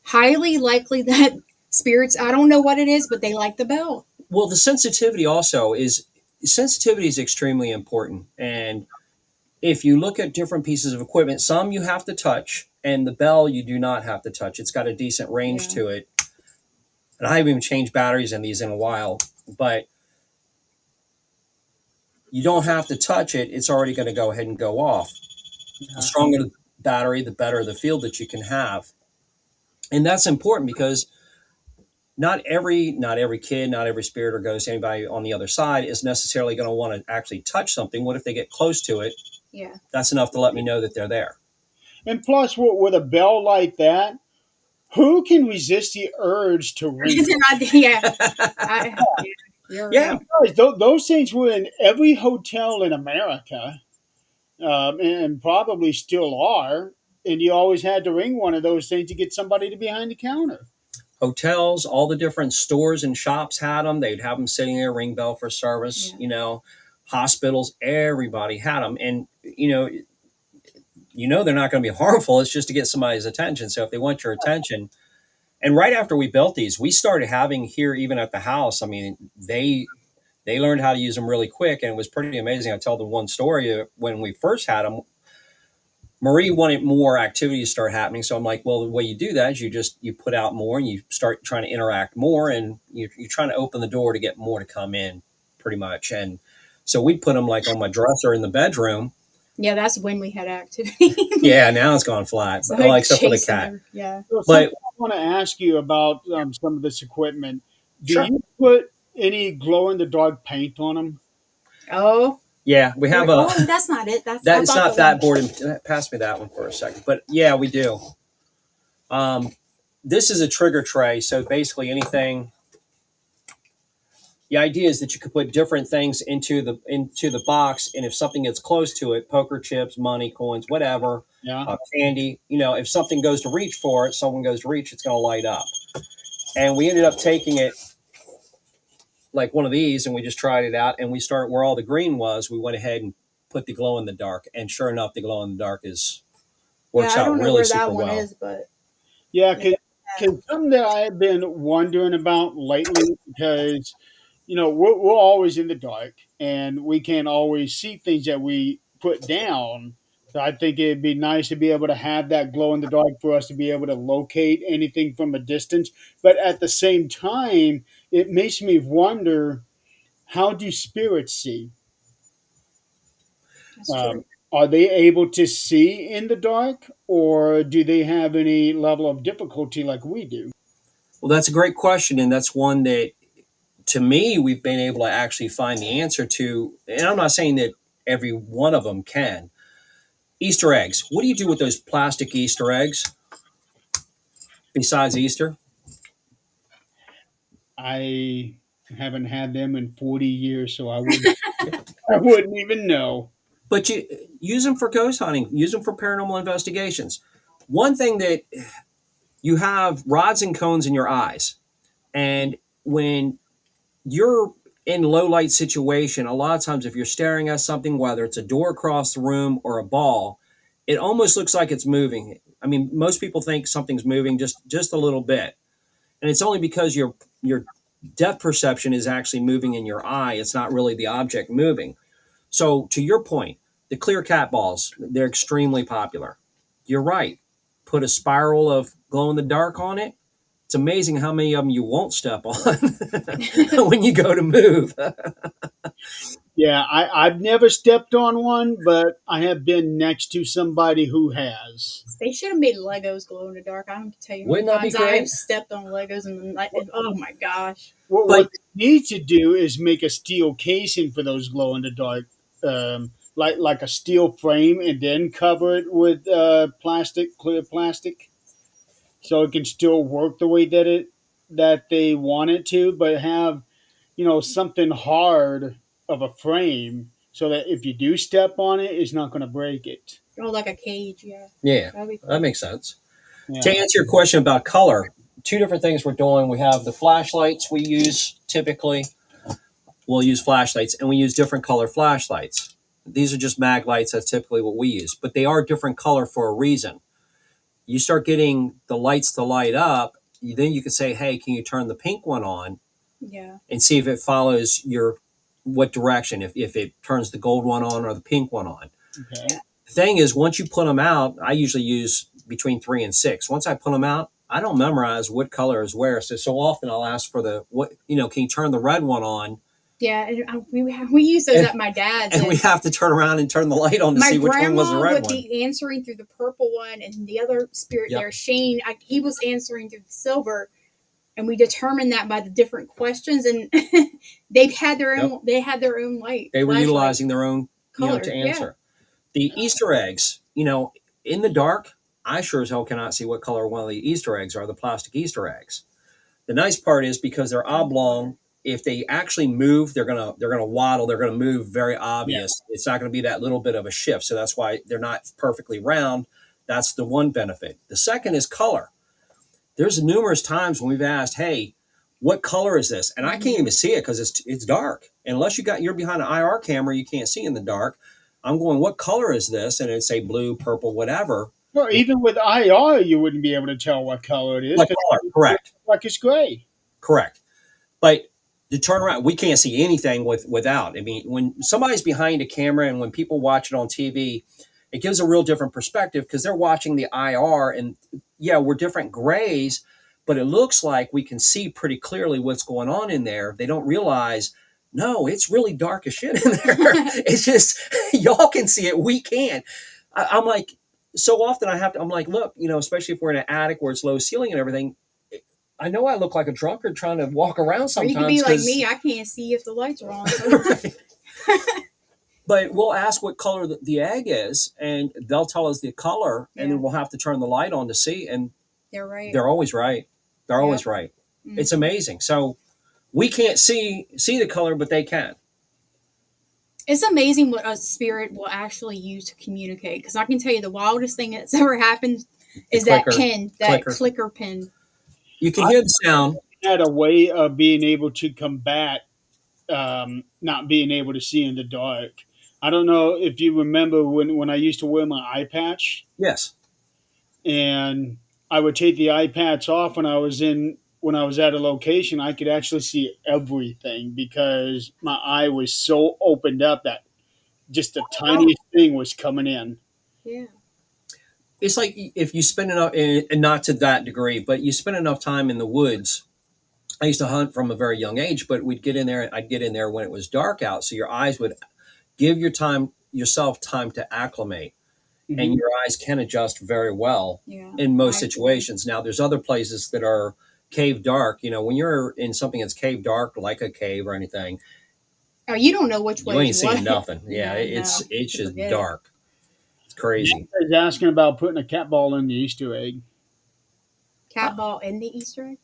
Speaker 2: highly likely that spirits. I don't know what it is, but they like the Bell.
Speaker 3: Well, the sensitivity is extremely important. And if you look at different pieces of equipment, some you have to touch, and the bell you do not have to touch. It's got a decent range
Speaker 2: Yeah.
Speaker 3: to it. And I haven't even changed batteries in these in a while, but you don't have to touch it. It's already going to go ahead and go off. The
Speaker 1: Yeah.
Speaker 3: stronger the battery, the better the field that you can have. And that's important because not every kid, not every spirit or ghost, anybody on the other side is necessarily going to want to actually touch something. What if they get close to it?
Speaker 2: Yeah.
Speaker 3: That's enough to let me know that they're there.
Speaker 1: And plus, with a bell like that, who can resist the urge to ring it?
Speaker 2: Yeah. Yeah. You're
Speaker 3: Yeah.
Speaker 2: right.
Speaker 1: Guys, those things were in every hotel in America, and probably still are. And you always had to ring one of those things to get somebody to behind the counter.
Speaker 3: Hotels, all the different stores and shops had them. They'd have them sitting there, ring bell for service.
Speaker 2: Yeah.
Speaker 3: You know, hospitals, everybody had them, and they're not going to be harmful. It's just to get somebody's attention. So if they want your attention, and right after we built these, we started having here even at the house. I mean, they learned how to use them really quick, and it was pretty amazing. I tell the one story when we first had them. Marie wanted more activity to start happening. So I'm like, well, the way you do that is you put out more and you start trying to interact more, and you're trying to open the door to get more to come in, pretty much. And so we put them like on my dresser in the bedroom.
Speaker 2: Yeah, that's when we had activity.
Speaker 3: Yeah, now it's gone flat,
Speaker 2: It's
Speaker 3: but
Speaker 2: like
Speaker 3: except for the
Speaker 2: chasing
Speaker 3: cat.
Speaker 2: her. Yeah.
Speaker 1: So
Speaker 3: But
Speaker 1: something I want to ask you about some of this equipment. Do
Speaker 3: sure,
Speaker 1: you put any glow in the dark paint on them?
Speaker 2: Oh.
Speaker 3: yeah, we have a
Speaker 2: Oh, that's not it. That's
Speaker 3: that.
Speaker 2: I
Speaker 3: It's
Speaker 2: thought
Speaker 3: not
Speaker 2: the one.
Speaker 3: that board. Pass me that one for a second. But yeah, we do. Um, this is a trigger tray, so basically anything. The idea is that you could put different things into the box, and if something gets close to it, poker chips, money, coins, whatever,
Speaker 1: Yeah.
Speaker 3: candy, if something goes to reach for it, someone goes to reach, it's going to light up. And we ended up taking it like one of these, and we just tried it out, and we started where all the green was. We went ahead and put the glow in the dark, and sure enough, the glow in the dark is
Speaker 2: Yeah,
Speaker 3: works
Speaker 2: I
Speaker 3: out
Speaker 2: don't know
Speaker 3: really
Speaker 2: where that
Speaker 3: super
Speaker 2: one
Speaker 3: well.
Speaker 2: is, but
Speaker 1: Yeah,
Speaker 2: yeah.
Speaker 1: because something that I've been wondering about lately, because we're always in the dark and we can't always see things that we put down. So I think it'd be nice to be able to have that glow in the dark for us to be able to locate anything from a distance. But at the same time, it makes me wonder, how do spirits see?
Speaker 2: That's true.
Speaker 1: Um, are they able to see in the dark, or do they have any level of difficulty like we do?
Speaker 3: Well, that's a great question, and that's one that, to me, we've been able to actually find the answer to. And I'm not saying that every one of them can. Easter eggs. What do you do with those plastic Easter eggs besides Easter?
Speaker 1: I haven't had them in 40 years, so I wouldn't even know.
Speaker 3: But you use them for ghost hunting, use them for paranormal investigations. One thing that you have rods and cones in your eyes, and when you're in low light situation, a lot of times if you're staring at something, whether it's a door across the room or a ball, it almost looks like it's moving. I mean, most people think something's moving just a little bit, and it's only because your depth perception is actually moving in your eye. It's not really the object moving. So to your point, the clear cat balls, they're extremely popular. You're right. Put a spiral of glow in the dark on it. It's amazing how many of them you won't step on when you go to move.
Speaker 1: Yeah, I've never stepped on one, but I have been next to somebody who has.
Speaker 2: They should have made Legos glow in the dark. I don't tell you how many
Speaker 3: Wouldn't that be
Speaker 2: times I have
Speaker 3: great?
Speaker 2: stepped on Legos and the night. Oh my gosh!
Speaker 1: What
Speaker 3: But
Speaker 1: they need to do is make a steel casing for those glow in the dark, like a steel frame, and then cover it with plastic, clear plastic, so it can still work the way that they want it to, but have something hard of a frame so that if you do step on it, it's not going to break it.
Speaker 2: Oh, like a cage. Yeah,
Speaker 3: yeah,
Speaker 2: that'd be
Speaker 3: that
Speaker 2: cool.
Speaker 3: makes sense. To
Speaker 1: Yeah.
Speaker 3: answer your question about color, two different things we're doing. We have the flashlights we use typically. We'll use flashlights, and we use different color flashlights. These are just mag lights. That's typically what we use, but they are different color for a reason. You start getting the lights to light up, then you can say, hey, can you turn the pink one on
Speaker 2: Yeah.
Speaker 3: and see if it follows your what direction, if it turns the gold one on or the pink one on.
Speaker 1: Okay.
Speaker 3: The thing is, once you put them out, I usually use between 3 and 6. Once I put them out, I don't memorize what color is where. So often I'll ask for can you turn the red one on?
Speaker 2: Yeah, and we use those
Speaker 3: And,
Speaker 2: at my dad's.
Speaker 3: and we
Speaker 2: And
Speaker 3: have to turn around and turn the light on to
Speaker 2: my
Speaker 3: see which one was the
Speaker 2: grandma
Speaker 3: red
Speaker 2: would
Speaker 3: one.
Speaker 2: be answering through the purple one, and the other spirit
Speaker 3: Yep.
Speaker 2: there, Shane, he was answering through the silver. And we determined that by the different questions, and they've had their own.
Speaker 3: Yep.
Speaker 2: They had their own light.
Speaker 3: They were
Speaker 2: Flashlight
Speaker 3: utilizing their own,
Speaker 2: color.
Speaker 3: to
Speaker 2: Yeah.
Speaker 3: answer. The Easter eggs, in the dark, I sure as hell cannot see what color one of the Easter eggs are, the plastic Easter eggs. The nice part is because they're oblong, if they actually move, they're gonna waddle, they're gonna move very
Speaker 1: Yeah.
Speaker 3: obvious. It's not gonna be that little bit of a shift. So that's why they're not perfectly round. That's the one benefit. The second is color. There's numerous times when we've asked, hey, what color is this? And I can't even see it because it's dark. Unless you're behind an IR camera, you can't see in the dark. I'm going, what color is this? And it'd say blue, purple, whatever.
Speaker 1: Well, even with IR, you wouldn't be able to tell what color it is
Speaker 3: What
Speaker 1: because
Speaker 3: color?
Speaker 1: it
Speaker 3: Correct.
Speaker 1: looks like it's gray.
Speaker 3: Correct. But to turn around, we can't see anything without. I mean, when somebody's behind a camera and when people watch it on TV, it gives a real different perspective because they're watching the IR and yeah, we're different grays, but it looks like we can see pretty clearly what's going on in there. They don't realize, no, it's really dark as shit in there. It's just, y'all can see it. We can't. I'm like, so often I'm like, look, especially if we're in an attic where it's low ceiling and everything, I know I look like a drunkard trying to walk around
Speaker 2: Or
Speaker 3: sometimes.
Speaker 2: you could be like me. I can't see if the lights are on.
Speaker 3: Right. But we'll ask what color the egg is, and they'll tell us the color, and then we'll have to turn the light on to see. And
Speaker 2: they're right.
Speaker 3: They're always right. They're always right. Mm-hmm. It's amazing. So we can't see the color, but they can.
Speaker 2: It's amazing what a spirit will actually use to communicate. Because I can tell you the wildest thing that's ever happened is that clicker pin.
Speaker 3: You can hear the sound.
Speaker 1: Had a way of being able to combat not being able to see in the dark. I don't know if you remember when I used to wear my eye patch.
Speaker 3: Yes.
Speaker 1: And I would take the eye patch off when I was at a location. I could actually see everything because my eye was so opened up that just the tiniest thing was coming in.
Speaker 2: Yeah.
Speaker 3: It's like if you spend enough, and not to that degree, but you spend enough time in the woods. I used to hunt from a very young age, but I'd get in there when it was dark out. So your eyes would give yourself time to acclimate, mm-hmm. and your eyes can adjust very well in most situations. Now there's other places that are cave dark. When you're in something that's cave dark, like a cave or anything.
Speaker 2: Oh, you don't know which way.
Speaker 3: You ain't seeing nothing. Yeah. It's just dark. It's crazy.
Speaker 1: I was asking about putting a cat ball in the Easter egg.
Speaker 2: Cat ball in the Easter egg?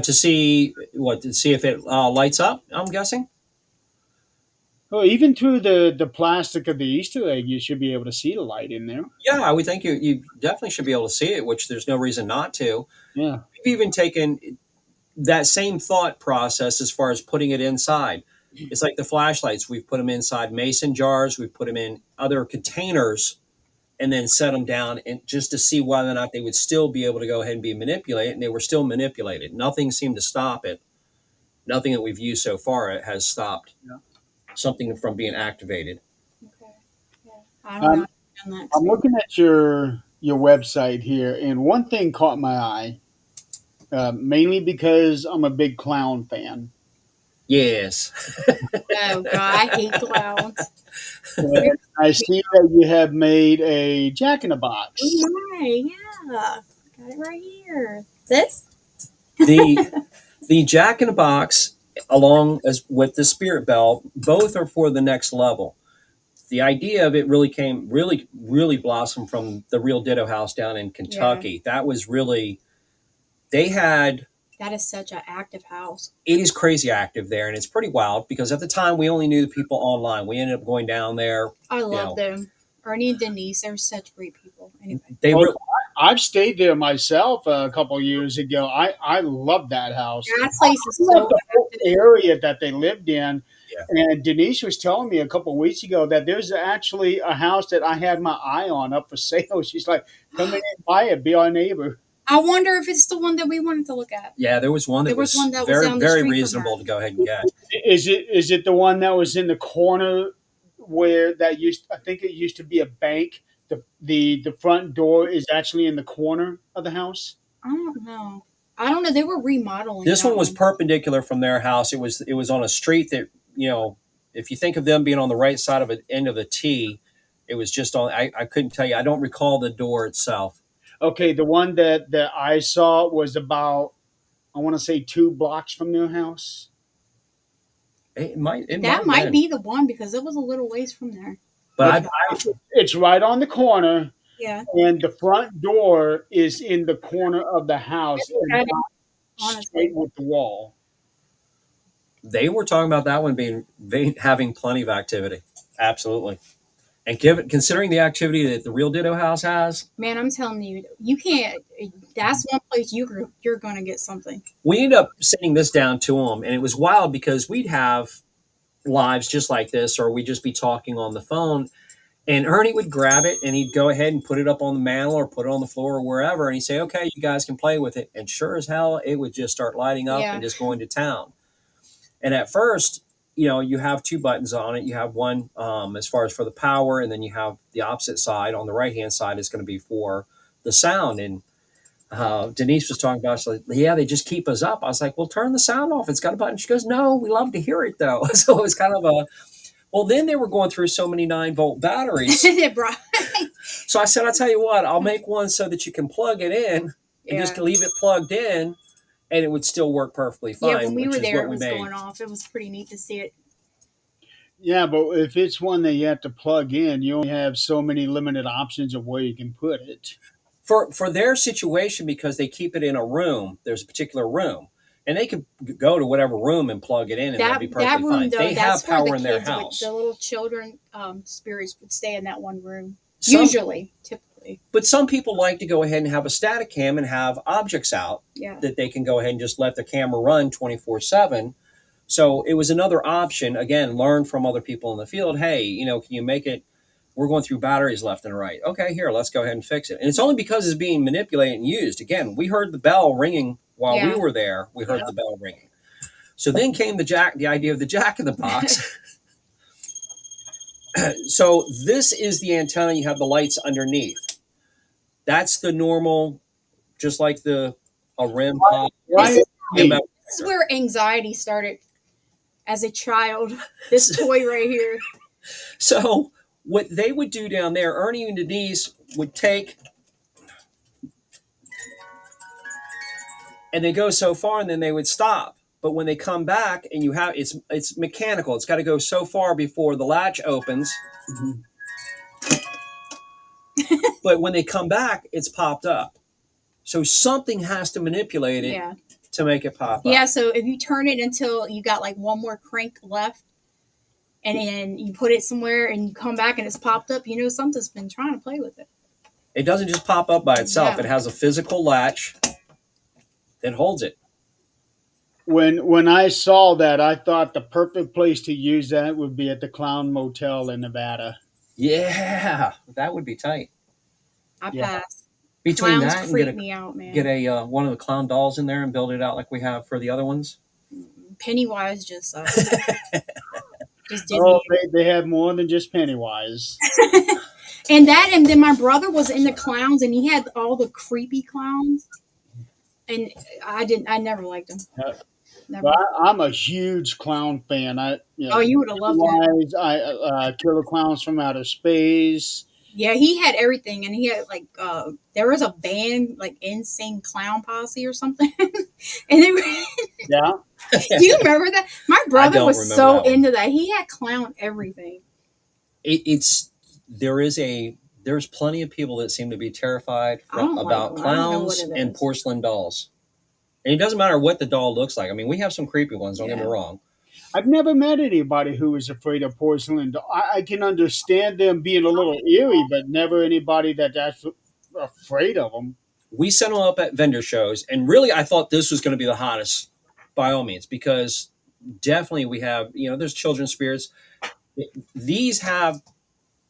Speaker 3: To see if it lights up, I'm guessing.
Speaker 1: Well, even through the plastic of the Easter egg, you should be able to see the light in there.
Speaker 3: Yeah, I would think you definitely should be able to see it, which there's no reason not to.
Speaker 1: Yeah.
Speaker 3: We've even taken that same thought process as far as putting it inside. It's like the flashlights. We've put them inside mason jars. We've put them in other containers and then set them down and just to see whether or not they would still be able to go ahead and be manipulated. And they were still manipulated. Nothing seemed to stop it. Nothing that we've used so far has stopped something from being activated.
Speaker 2: Okay. Yeah. I don't know.
Speaker 1: I'm looking at your website here, and one thing caught my eye, mainly because I'm a big clown fan.
Speaker 3: Yes.
Speaker 2: Oh, God, I hate clowns.
Speaker 1: I see that you have made a Jack-in-a-Box.
Speaker 2: Oh, my, yeah. Got it right here. This?
Speaker 3: The Jack-in-a-Box, along as with the Spirit Bell, both are for the next level. The idea of it really blossomed from the Real Ditto House down in Kentucky. Yeah. That was really,
Speaker 2: that is such an active house.
Speaker 3: It is crazy active there, and it's pretty wild because at the time we only knew the people online. We ended up going down there.
Speaker 2: I love them. Ernie and Denise, they're such great people. Anyway,
Speaker 1: I've stayed there myself a couple years ago. I love that house.
Speaker 2: That place is so
Speaker 1: the whole area that they lived in. Yeah. And Denise was telling me a couple of weeks ago that there's actually a house that I had my eye on up for sale. She's like, come in and buy it, be our neighbor.
Speaker 2: I wonder if it's the one that we wanted to look at.
Speaker 3: Yeah, there was one that was very, very reasonable to go ahead and get.
Speaker 1: Is it the one that was in the corner where I think it used to be a bank? The front door is actually in the corner of the house?
Speaker 2: I don't know. They were remodeling.
Speaker 3: This one was perpendicular from their house. It was on a street that, if you think of them being on the right side of an end of a T, it was just on. I couldn't tell you. I don't recall the door itself.
Speaker 1: Okay, the one that I saw was about, I want to say 2 blocks from their house.
Speaker 3: It might
Speaker 2: be the one because it was a little ways from there.
Speaker 3: But
Speaker 1: it's right on the corner.
Speaker 2: Yeah.
Speaker 1: And the front door is in the corner of the house, and straight with the wall.
Speaker 3: They were talking about that one having plenty of activity. Absolutely. And considering the activity that the Real Ditto House has,
Speaker 2: man, I'm telling you, you can't. That's one place you're going to get something.
Speaker 3: We ended up sending this down to them, and it was wild because we'd have lives just like this, or we'd just be talking on the phone, and Ernie would grab it and he'd go ahead and put it up on the mantle or put it on the floor or wherever, and he'd say, "Okay, you guys can play with it." And sure as hell, it would just start lighting up and just going to town. And at first, you have two buttons on it. You have one as far as for the power, and then you have the opposite side on the right hand side is going to be for the sound. And Denise was talking about, she's like, yeah, they just keep us up. I was like, well, turn the sound off. It's got a button. She goes, no, we love to hear it though. So it was kind of a, well, then they were going through so many 9-volt batteries.
Speaker 2: Right.
Speaker 3: So I said, I'll tell you what, I'll make one so that you can plug it in and just leave it plugged in and it would still work perfectly fine.
Speaker 2: Yeah, when we were there, it was
Speaker 3: made.
Speaker 2: going off. It was pretty neat to see it.
Speaker 1: Yeah, but if it's one that you have to plug in, you only have so many limited options of where you can put it.
Speaker 3: For their situation, because they keep it in a room, there's a particular room, and they could go to whatever room and plug it in, and that'd be perfectly
Speaker 2: room,
Speaker 3: fine.
Speaker 2: Though,
Speaker 3: they have
Speaker 2: where
Speaker 3: power in their house.
Speaker 2: The little children spirits would stay in that one room. Usually, typically.
Speaker 3: But some people like to go ahead and have a static cam and have objects out that they can go ahead and just let the camera run 24/7. So it was another option. Again, learn from other people in the field. Hey, can you make it? We're going through batteries left and right. Okay, here, let's go ahead and fix it. And it's only because it's being manipulated and used. Again, we heard the bell ringing while we were there. We heard the bell ringing. So then came the idea of the jack in the box. So this is the antenna. You have the lights underneath. That's the normal, just like a REM pod.
Speaker 2: This is where anxiety started as a child. This toy right here.
Speaker 3: So what they would do down there, Ernie and Denise would take, and they go so far, and then they would stop. But when they come back, and it's mechanical. It's got to go so far before the latch opens. Mm-hmm. But when they come back, it's popped up. So something has to manipulate it to make it pop up.
Speaker 2: Yeah, so if you turn it until you got like one more crank left, and then you put it somewhere and you come back and it's popped up, something's been trying to play with it.
Speaker 3: It doesn't just pop up by itself. Yeah. It has a physical latch that holds it.
Speaker 1: When I saw that, I thought the perfect place to use that would be at the Clown Motel in Nevada.
Speaker 3: Yeah, that would be tight.
Speaker 2: I pass.
Speaker 3: Between
Speaker 2: Clowns
Speaker 3: that and
Speaker 2: freak me out, man.
Speaker 3: Get a one of the clown dolls in there and build it out like we have for the other ones.
Speaker 2: Pennywise just
Speaker 1: they have more than just Pennywise.
Speaker 2: and then my brother was in the clowns, and he had all the creepy clowns, and I never liked them. Never.
Speaker 1: I'm a huge clown fan.
Speaker 2: You would have loved
Speaker 1: it. Killer Clowns from Outer Space.
Speaker 2: Yeah, he had everything, and he had there was a band like Insane Clown Posse or something, and they were.
Speaker 1: Yeah.
Speaker 2: Do you remember that? My brother was so into that. He had clown everything.
Speaker 3: There's plenty of people that seem to be terrified about clowns and porcelain dolls. And it doesn't matter what the doll looks like. I mean, we have some creepy ones, don't get me wrong.
Speaker 1: I've never met anybody who is afraid of porcelain dolls. I can understand them being a little eerie, but never anybody that's afraid of them.
Speaker 3: We set them up at vendor shows, and really I thought this was going to be the hottest by all means, because definitely we have, there's children's spirits. These have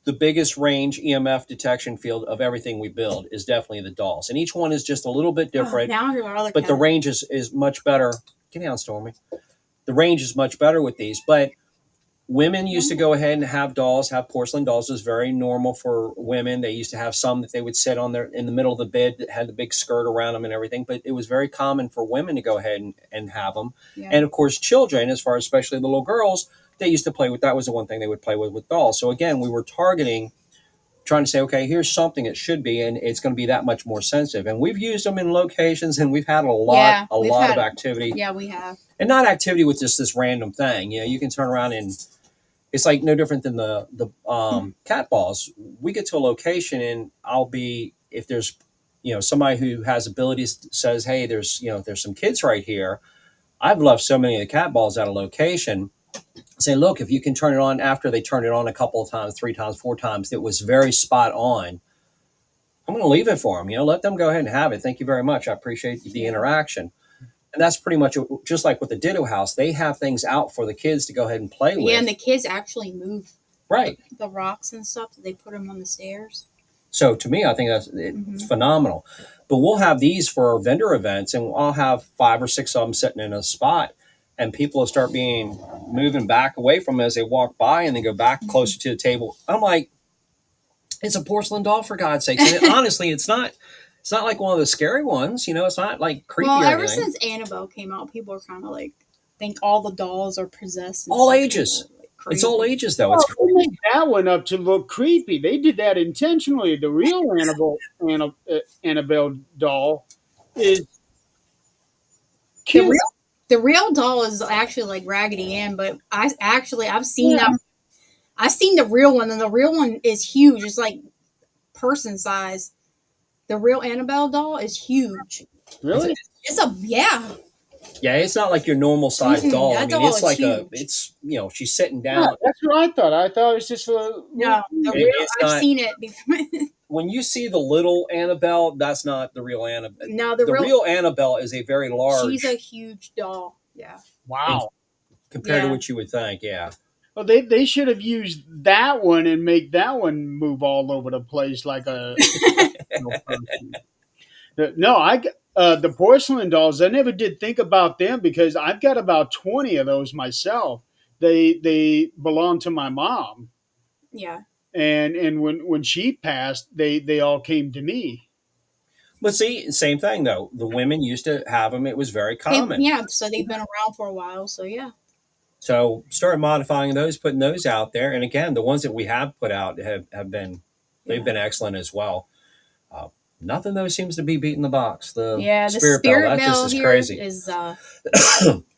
Speaker 3: the biggest range EMF detection field of everything we build is definitely the dolls. And each one is just a little bit different, but the range is much better. Get down, Stormy. The range is much better with these, but women used to go ahead and have dolls, have porcelain dolls. It was very normal for women. They used to have some that they would sit on in the middle of the bed that had the big skirt around them and everything, but it was very common for women to go ahead and have them. Yeah. And of course, children, as far as especially the little girls, they used to play with, that was the one thing they would play with dolls. So again, we were trying to say, okay, here's something it should be, and it's going to be that much more sensitive. And we've used them in locations, and we've had a lot of activity.
Speaker 2: Yeah, we have.
Speaker 3: And not activity with just this random thing. You can turn around and it's like no different than the cat balls. We get to a location, and if there's somebody who has abilities says, hey, there's some kids right here. I've left so many of the cat balls at a location. Say, look, if you can turn it on after they turned it on a couple of times, 3 times, 4 times, it was very spot on. I'm going to leave it for them. Let them go ahead and have it. Thank you very much. I appreciate the interaction. And that's pretty much just like with the Ditto House. They have things out for the kids to go ahead and play with.
Speaker 2: Yeah, and the kids actually move the rocks and stuff. They put them on the stairs.
Speaker 3: So to me, I think it's phenomenal. But we'll have these for our vendor events, and I'll have 5 or 6 of them sitting in a spot. and people will start being moving back away from them as they walk by, and they go back closer to the table. I'm like, it's a porcelain doll, for God's sakes. And honestly, it's not. It's not like one of the scary ones. It's not like creepy
Speaker 2: Well,
Speaker 3: or
Speaker 2: ever
Speaker 3: anything.
Speaker 2: since Annabelle came out, people are kind of like think all the dolls are possessed.
Speaker 3: All ages.
Speaker 2: Like
Speaker 3: It's all
Speaker 2: crazy.
Speaker 3: ages, though.
Speaker 1: Well,
Speaker 3: It's
Speaker 1: they
Speaker 3: crazy.
Speaker 1: made that one up to look creepy. They did that intentionally. The real Annabelle doll is
Speaker 2: The
Speaker 1: cute.
Speaker 2: real the real doll is actually like Raggedy Ann, but I've seen
Speaker 1: Yeah,
Speaker 2: that. I've seen the real one, and the real one is huge. It's like person size. The real Annabelle doll is huge.
Speaker 3: It's a,
Speaker 1: really?
Speaker 2: It's a yeah.
Speaker 3: yeah, it's not like your normal size doll. I
Speaker 2: That
Speaker 3: mean,
Speaker 2: doll
Speaker 3: it's
Speaker 2: is
Speaker 3: like
Speaker 2: huge.
Speaker 3: she's sitting
Speaker 1: Yeah,
Speaker 3: down.
Speaker 1: that's what I thought. I thought it was just a little.
Speaker 2: No, the real.
Speaker 3: It's
Speaker 2: I've
Speaker 3: not.
Speaker 2: seen it before.
Speaker 3: When you see the little Annabelle, that's not the real Annabelle.
Speaker 2: No,
Speaker 3: The real Annabelle is a very
Speaker 2: She's a
Speaker 3: large,
Speaker 2: huge doll. Yeah.
Speaker 3: in,
Speaker 1: Wow.
Speaker 3: compared to
Speaker 2: Yeah.
Speaker 3: what you would think. Yeah.
Speaker 1: Well, they should have used that one and make that one move all over the place like a person. No, the porcelain dolls. I never did think about them because I've got about 20 of those myself. They belong to my mom,
Speaker 2: Yeah.
Speaker 1: and when she passed, they all came to me.
Speaker 3: But see, same thing though. The women used to have them. It was very common.
Speaker 2: Yeah. So they've been around for a while. So yeah.
Speaker 3: So started modifying those, putting those out there. And again, the ones that we have put out have been they've
Speaker 2: Yeah.
Speaker 3: been excellent as well. Uh, Nothing though seems to be beating the box. The
Speaker 2: Yeah. The
Speaker 3: spirit bell,
Speaker 2: spirit
Speaker 3: that just
Speaker 2: bell
Speaker 3: is
Speaker 2: here
Speaker 3: crazy.
Speaker 2: is. I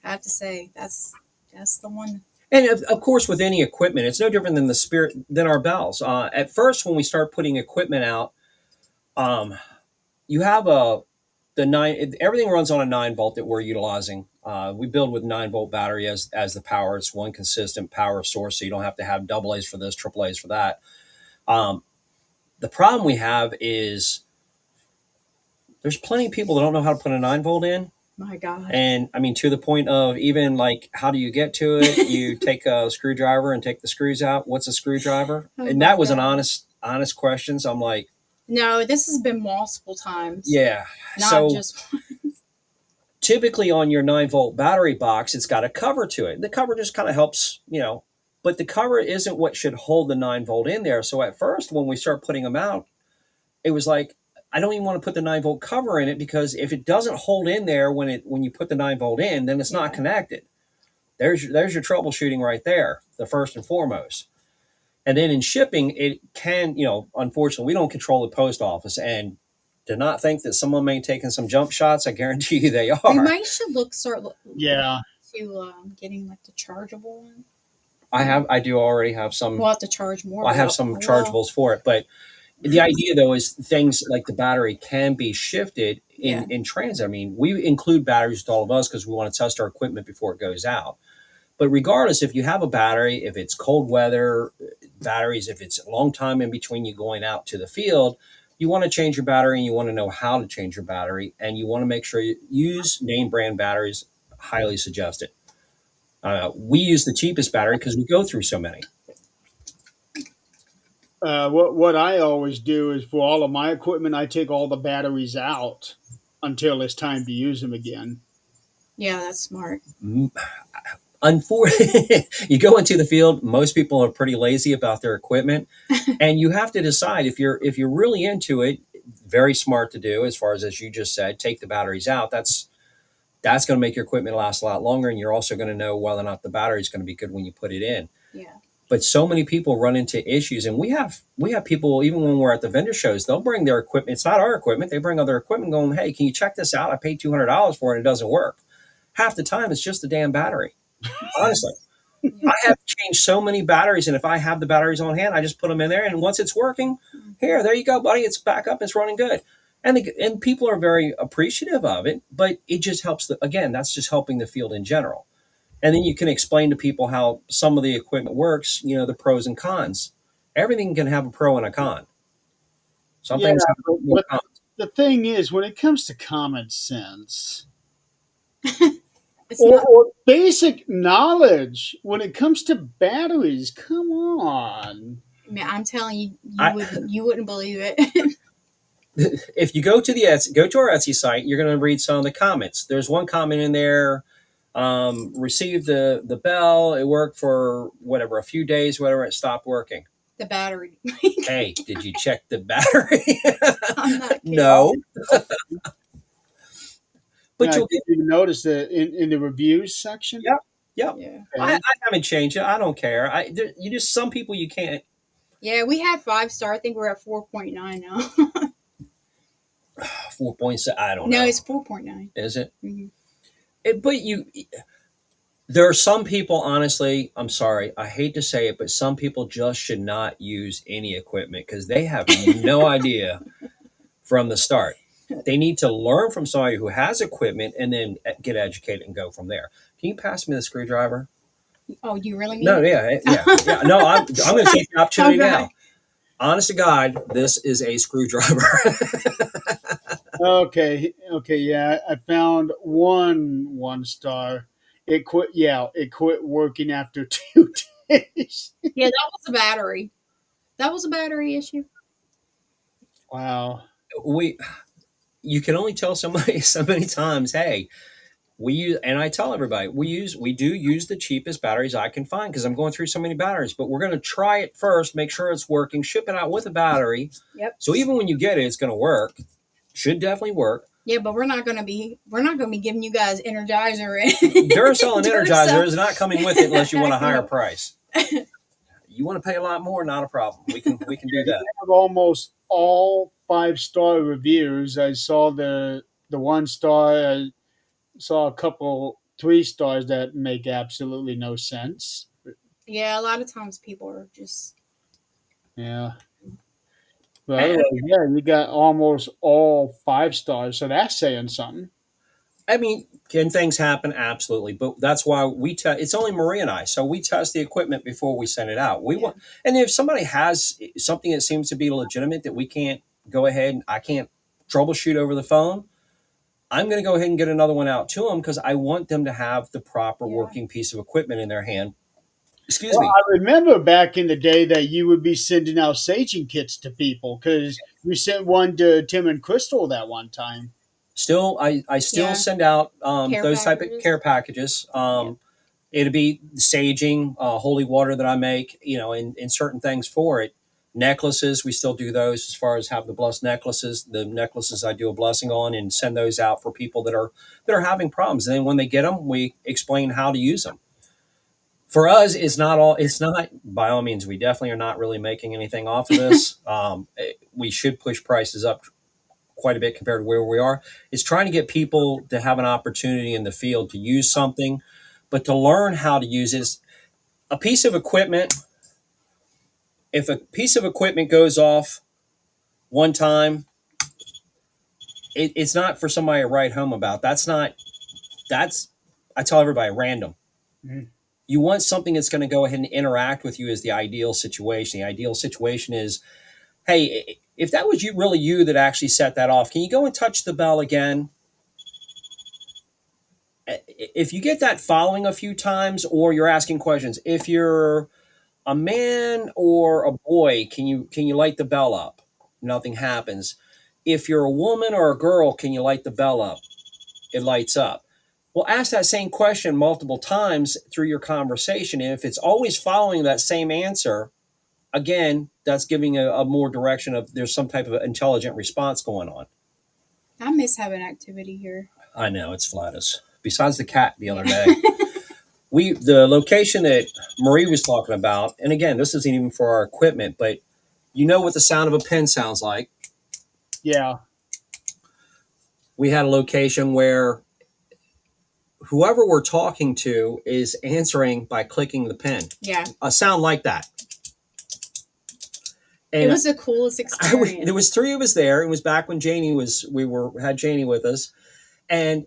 Speaker 2: have to say that's the one.
Speaker 3: And of course, with any equipment, it's no different than the spirit than our bells. At first, when we start putting equipment out, um, you have the nine. Everything runs on a 9 volt that we're utilizing. We build with 9 volt battery as the power. It's one consistent power source, so you don't have to have double A's for this, triple A's for that. Um, the problem we have is there's plenty of people that don't know how to put a 9 volt in.
Speaker 2: My God.
Speaker 3: And I mean, to the point of even like, how do you get to it? You take a screwdriver and take the screws out. What's a screwdriver?
Speaker 2: Oh
Speaker 3: And
Speaker 2: my
Speaker 3: that was an
Speaker 2: God.
Speaker 3: honest question. So I'm like,
Speaker 2: No, this has been multiple times.
Speaker 3: yeah.
Speaker 2: Not
Speaker 3: So
Speaker 2: just.
Speaker 3: typically on your 9 volt battery box, it's got a cover to it. The cover just kind of helps, but the cover isn't what should hold the 9 volt in there. So at first, when we start putting them out, it was like, I don't even want to put the 9 volt cover in it, because if it doesn't hold in there when you put the 9 volt in, then it's not
Speaker 2: Yeah.
Speaker 3: connected. There's your troubleshooting right there, the first and foremost. And then in shipping, it can, unfortunately, we don't control the post office, and do not think that someone may have taken some jump shots. I guarantee you they
Speaker 2: We
Speaker 3: are.
Speaker 2: might should start
Speaker 1: Yeah,
Speaker 2: to getting like the chargeable one.
Speaker 3: I do already have some.
Speaker 2: We'll have to charge more.
Speaker 3: I have
Speaker 2: but
Speaker 3: some
Speaker 2: well,
Speaker 3: chargeables for it, but the idea though is things like the battery can be shifted
Speaker 2: Yeah.
Speaker 3: in transit. I mean, we include batteries with all of us because we want to test our equipment before it goes out. But regardless, if you have a battery, if it's cold weather batteries, if it's a long time in between you going out to the field, you want to change your battery, and you want to know how to change your battery, and you want to make sure you use name brand batteries. Highly suggested. We use the cheapest battery because we go through so many.
Speaker 1: what I always do is for all of my equipment, I take all the batteries out until it's time to use them again.
Speaker 2: Yeah, that's smart.
Speaker 3: Unfortunately, you go into the field, most people are pretty lazy about their equipment, and you have to decide if you're really into it. Very smart to do, as you just said, take the batteries out. That's going to make your equipment last a lot longer, and you're also going to know whether or not the battery is going to be good when you put it in.
Speaker 2: Yeah.
Speaker 3: But so many people run into issues, and we have people, even when we're at the vendor shows, they'll bring their equipment. It's not our equipment. They bring other equipment going, hey, can you check this out? I paid $200 for it and it doesn't work. Half the time it's just the damn battery. Honestly. I have changed so many batteries, and if I have the batteries on hand, I just put them in there, and once it's working, there you go, buddy, it's back up, it's running good. And people are very appreciative of it, but it just helps again, that's just helping the field in general. And then you can explain to people how some of the equipment works, the pros and cons. Everything can have a pro and a con. Some
Speaker 1: Yeah,
Speaker 3: things have more
Speaker 1: but
Speaker 3: cons.
Speaker 1: the thing is, when it comes to common sense
Speaker 2: It's not.
Speaker 1: or basic knowledge, when it comes to batteries, come on.
Speaker 2: Man, I'm telling you,
Speaker 3: I,
Speaker 2: you wouldn't believe it.
Speaker 3: if you go to our Etsy site, you're going to read some of the comments. There's one comment in there. Received the bell. It worked for whatever, a few days, whatever. It stopped working.
Speaker 2: The battery.
Speaker 3: Hey, did you check the battery?
Speaker 2: I'm not kidding.
Speaker 3: No,
Speaker 1: Yeah,
Speaker 3: but
Speaker 1: I
Speaker 3: you'll
Speaker 1: didn't
Speaker 3: get.
Speaker 1: even notice that in the reviews section.
Speaker 3: Yep, yep.
Speaker 2: Yeah.
Speaker 3: I
Speaker 1: Okay.
Speaker 3: haven't changed it. I don't care. You just some people you can't.
Speaker 2: Yeah, we had 5 star. I think we're at 4.9 now.
Speaker 3: 4 points. I don't
Speaker 2: No,
Speaker 3: know.
Speaker 2: it's 4.9.
Speaker 3: Is it?
Speaker 2: Mm-hmm.
Speaker 3: But there are some people. Honestly, I'm sorry. I hate to say it, but some people just should not use any equipment because they have no idea from the start. They need to learn from somebody who has equipment and then get educated and go from there. Can you pass me the screwdriver?
Speaker 2: Oh, you really need
Speaker 3: No,
Speaker 2: it?
Speaker 3: yeah. No, I'm going to take the opportunity
Speaker 2: Okay.
Speaker 3: now. Honest to God, this is a screwdriver.
Speaker 1: Okay. Okay. Yeah, I found one star. It quit. Yeah, it quit working after 2 days.
Speaker 2: Yeah, that was a battery. That was a battery issue.
Speaker 1: Wow.
Speaker 3: we, you can only tell somebody so many times. Hey, we use, and I tell everybody we do use the cheapest batteries I can find because I'm going through so many batteries. But we're going to try it first, make sure it's working, ship it out with a battery.
Speaker 2: Yep.
Speaker 3: So even when you get it, it's going to work. Should definitely work.
Speaker 2: Yeah, but we're not gonna be giving you guys Energizer and
Speaker 3: Duracell and Energizer
Speaker 2: Duracell.
Speaker 3: is not coming with it unless you want a higher price. You want to pay a lot more, not a problem. We can do that.
Speaker 1: Have almost all 5 star reviews. I saw the 1 star. I saw a couple 3 stars that make absolutely no sense.
Speaker 2: Yeah, a lot of times people are just
Speaker 1: Yeah. But
Speaker 3: And,
Speaker 1: otherwise, yeah, you got almost all 5 stars, so that's saying something.
Speaker 3: I mean, can things happen? Absolutely, but that's why we test. It's only Marie and I, so we test the equipment before we send it out. We
Speaker 2: yeah.
Speaker 3: want, and if somebody has something that seems to be legitimate that we can't go ahead and I can't troubleshoot over the phone, I'm going to go ahead and get another one out to them because I want them to have the proper
Speaker 2: Yeah.
Speaker 3: working piece of equipment in their hand. Excuse
Speaker 1: Well,
Speaker 3: me.
Speaker 1: I remember back in the day that you would be sending out saging kits to people because you sent one to Tim and Crystal that one time.
Speaker 3: Still, I still
Speaker 2: Yeah.
Speaker 3: send out
Speaker 2: Care
Speaker 3: those type of
Speaker 2: packages.
Speaker 3: care packages.
Speaker 2: Yeah.
Speaker 3: It'd be saging, holy water that I make, and certain things for it. Necklaces, we still do those as far as have the blessed necklaces. The necklaces I do a blessing on and send those out for people that are having problems. And then when they get them, we explain how to use them. For us, it's not by all means. We definitely are not really making anything off of this. We should push prices up quite a bit compared to where we are. Is trying to get people to have an opportunity in the field to use something, but to learn how to use it. A piece of equipment, if a piece of equipment goes off one time, it's not for somebody to write home about. That's I tell everybody random.
Speaker 1: Mhm.
Speaker 3: You want something that's going to go ahead and interact with you as the ideal situation. The ideal situation is, hey, if that was you that actually set that off, can you go and touch the bell again? If you get that following a few times or you're asking questions, if you're a man or a boy, can you light the bell up? Nothing happens. If you're a woman or a girl, can you light the bell up? It lights up. Well, ask that same question multiple times through your conversation. And if it's always following that same answer, again, that's giving a more direction of there's some type of intelligent response going on.
Speaker 2: I miss having activity here.
Speaker 3: I know it's flatus. Besides the cat the other
Speaker 2: Yeah.
Speaker 3: day, the location that Marie was talking about, and again, this isn't even for our equipment, but you know what the sound of a pen sounds like.
Speaker 1: Yeah.
Speaker 3: We had a location where whoever we're talking to is answering by clicking the pen.
Speaker 2: Yeah.
Speaker 3: A sound like that.
Speaker 2: It
Speaker 3: And
Speaker 2: was the coolest experience.
Speaker 3: there was three of us there. It was back when had Janie with us, and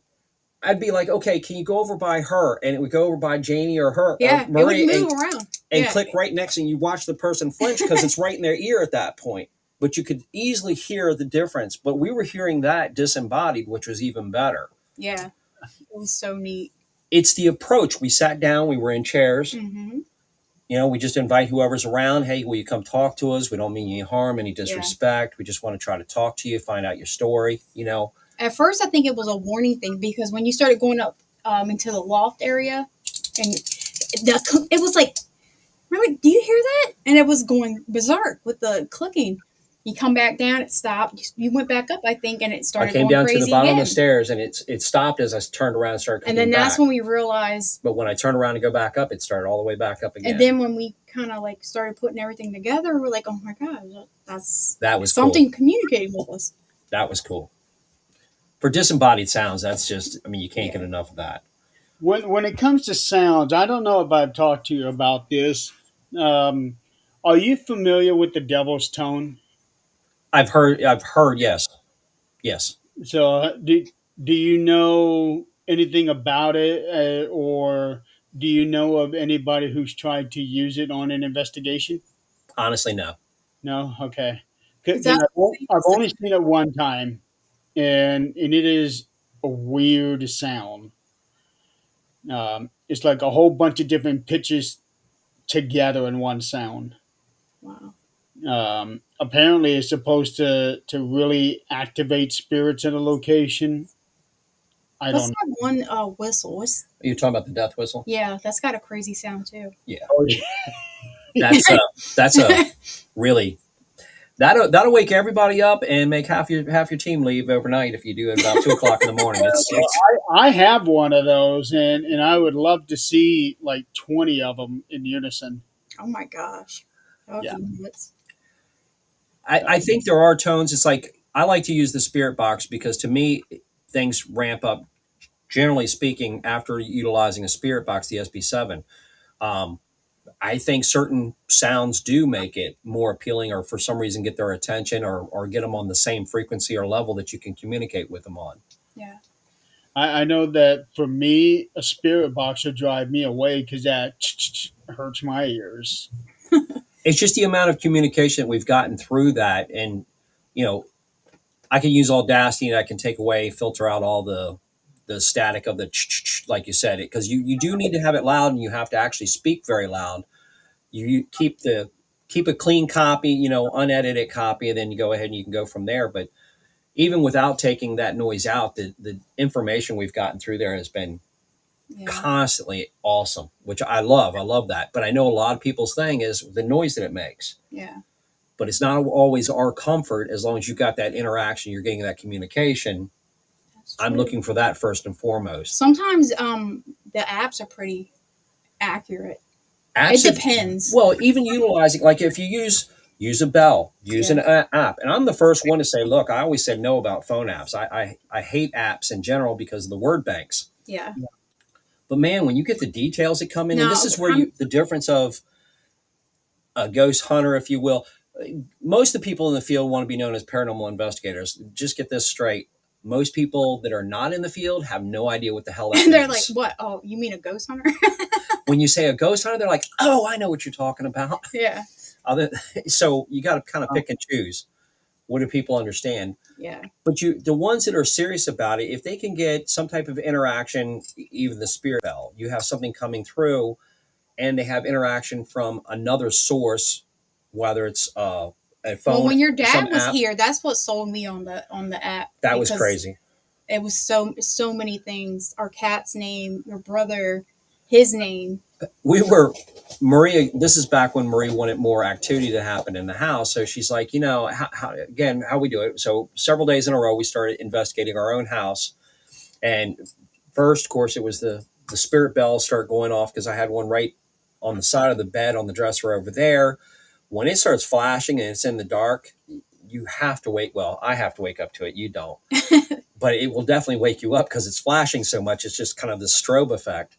Speaker 3: I'd be like, okay, can you go over by her? And it would go over by Janie or her,
Speaker 2: Yeah,
Speaker 3: or Marie,
Speaker 2: it would move around.
Speaker 3: and
Speaker 2: Yeah.
Speaker 3: click right next, and you watch the person flinch because it's right in their ear at that point. But you could easily hear the difference. But we were hearing that disembodied, which was even better.
Speaker 2: Yeah. It was so neat.
Speaker 3: It's the approach. We sat down, we were in chairs.
Speaker 2: Mm-hmm.
Speaker 3: We just invite whoever's around. Hey, will you come talk to us? We don't mean any harm, any disrespect. We just want to try to talk to you, find out your story.
Speaker 2: At first, I think it was a warning thing because when you started going up into the loft area, and it was like, remember, do you hear that? And it was going berserk with the clicking. You come back down, it stopped. You went back up, I think, and it
Speaker 3: I
Speaker 2: started
Speaker 3: came
Speaker 2: going
Speaker 3: down to the
Speaker 2: crazy
Speaker 3: bottom of
Speaker 2: again.
Speaker 3: the stairs, and it stopped as I turned around and started
Speaker 2: And
Speaker 3: coming
Speaker 2: then that's
Speaker 3: back.
Speaker 2: when we realized.
Speaker 3: But when I turned around to go back up, it started all the way back up again.
Speaker 2: And then when we kind of like started putting everything together, we're like, oh my god,
Speaker 3: that was
Speaker 2: something
Speaker 3: cool.
Speaker 2: communicating with us.
Speaker 3: That was cool. For disembodied sounds, that's just, I mean, you can't get enough of that.
Speaker 1: When it comes to sounds, I don't know if I've talked to you about this. Um, are you familiar with the devil's tone?
Speaker 3: I've heard, yes. Yes.
Speaker 1: So, do you know anything about it, or do you know of anybody who's tried to use it on an investigation?
Speaker 3: Honestly, no.
Speaker 1: No, okay.
Speaker 2: Is
Speaker 1: Because
Speaker 2: that
Speaker 1: I've only seen it one time, and it is a weird sound. It's like a whole bunch of different pitches together in one sound.
Speaker 2: wow?
Speaker 1: Apparently, it's supposed to really activate spirits in a location. I
Speaker 2: What's
Speaker 1: don't
Speaker 2: that one whistle?
Speaker 3: Are you talking about the death whistle?
Speaker 2: Yeah, that's got a crazy sound too.
Speaker 3: Yeah.
Speaker 1: know.
Speaker 3: That's a really, that'll wake everybody up and make half your team leave overnight if you do it about 2 o'clock in the morning.
Speaker 1: I have one of those, and I would love to see like 20 of them in unison.
Speaker 2: Oh my gosh. That
Speaker 1: Yeah.
Speaker 2: would be nuts.
Speaker 3: I think there are tones. It's like I like to use the spirit box because to me things ramp up. Generally speaking, after utilizing a spirit box, the SB7, um, I think certain sounds do make it more appealing, or for some reason get their attention, or get them on the same frequency or level that you can communicate with them on.
Speaker 2: Yeah.
Speaker 1: I know that for me, a spirit box would drive me away because that hurts my ears.
Speaker 3: It's just the amount of communication that we've gotten through that, and you know, I can use Audacity and I can take away, filter out all the static of the like you said, because you do need to have it loud, and you have to actually speak very loud. You keep a clean copy, unedited copy, and then you go ahead and you can go from there. But even without taking that noise out, the information we've gotten through there has been
Speaker 2: Yeah.
Speaker 3: constantly awesome, which I love. I love that. But I know a lot of people's thing is the noise that it makes.
Speaker 2: Yeah.
Speaker 3: But it's not always our comfort as long as you've got that interaction, you're getting that communication.
Speaker 2: That's
Speaker 3: I'm
Speaker 2: true.
Speaker 3: looking for that first and foremost.
Speaker 2: Sometimes the apps are pretty accurate.
Speaker 3: Apps,
Speaker 2: It depends.
Speaker 3: well, even utilizing, like if you use a bell, use an app. And I'm the first one to say, look, I always said no about phone apps. I hate apps in general because of the word banks.
Speaker 2: Yeah.
Speaker 3: But man, when you get the details that come in, and
Speaker 2: No,
Speaker 3: this is where the difference of a ghost hunter, if you will. Most of the people in the field want to be known as paranormal investigators. Just get this straight. Most people that are not in the field have no idea what the hell that
Speaker 2: And they're
Speaker 3: means.
Speaker 2: like, what? Oh, you mean a ghost hunter?
Speaker 3: When you say a ghost hunter, they're like, oh, I know what you're talking about.
Speaker 2: Yeah.
Speaker 3: So you got to kind of pick and choose. What do people understand?
Speaker 2: Yeah.
Speaker 3: But the ones that are serious about it, if they can get some type of interaction, even the spirit bell, you have something coming through, and they have interaction from another source, whether it's a phone.
Speaker 2: Well, when your dad was
Speaker 3: app.
Speaker 2: here, that's what sold me on the app.
Speaker 3: That was crazy.
Speaker 2: It was so many things. Our cat's name, your brother, his name.
Speaker 3: Maria, this is back when Marie wanted more activity to happen in the house. So she's like, how we do it. So several days in a row, we started investigating our own house. And first, of course, it was the spirit bells start going off because I had one right on the side of the bed on the dresser over there. When it starts flashing and it's in the dark, you have to wake. Well, I have to wake up to it. You don't. But it will definitely wake you up because it's flashing so much. It's just kind of the strobe effect.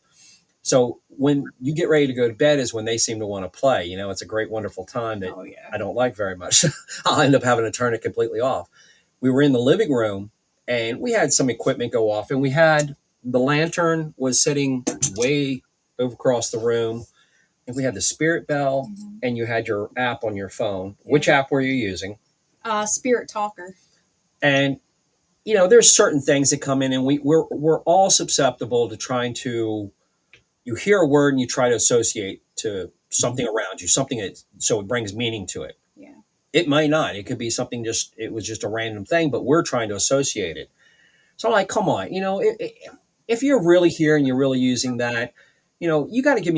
Speaker 3: So when you get ready to go to bed is when they seem to want to play. It's a great, wonderful time that I don't like very much. I'll end up having to turn it completely off. We were in the living room and we had some equipment go off, and we had the lantern was sitting way over across the room, and we had the spirit bell, and you had your app on your phone. Yeah. Which app were you using?
Speaker 2: Spirit Talker.
Speaker 3: And there's certain things that come in, and we're all susceptible to trying to. You hear a word and you try to associate to something around you, so it brings meaning to it.
Speaker 2: Yeah.
Speaker 3: It might not. It could be something it was just a random thing, but we're trying to associate it. So I'm like, come on, it if you're really here and you're really using that, you got to give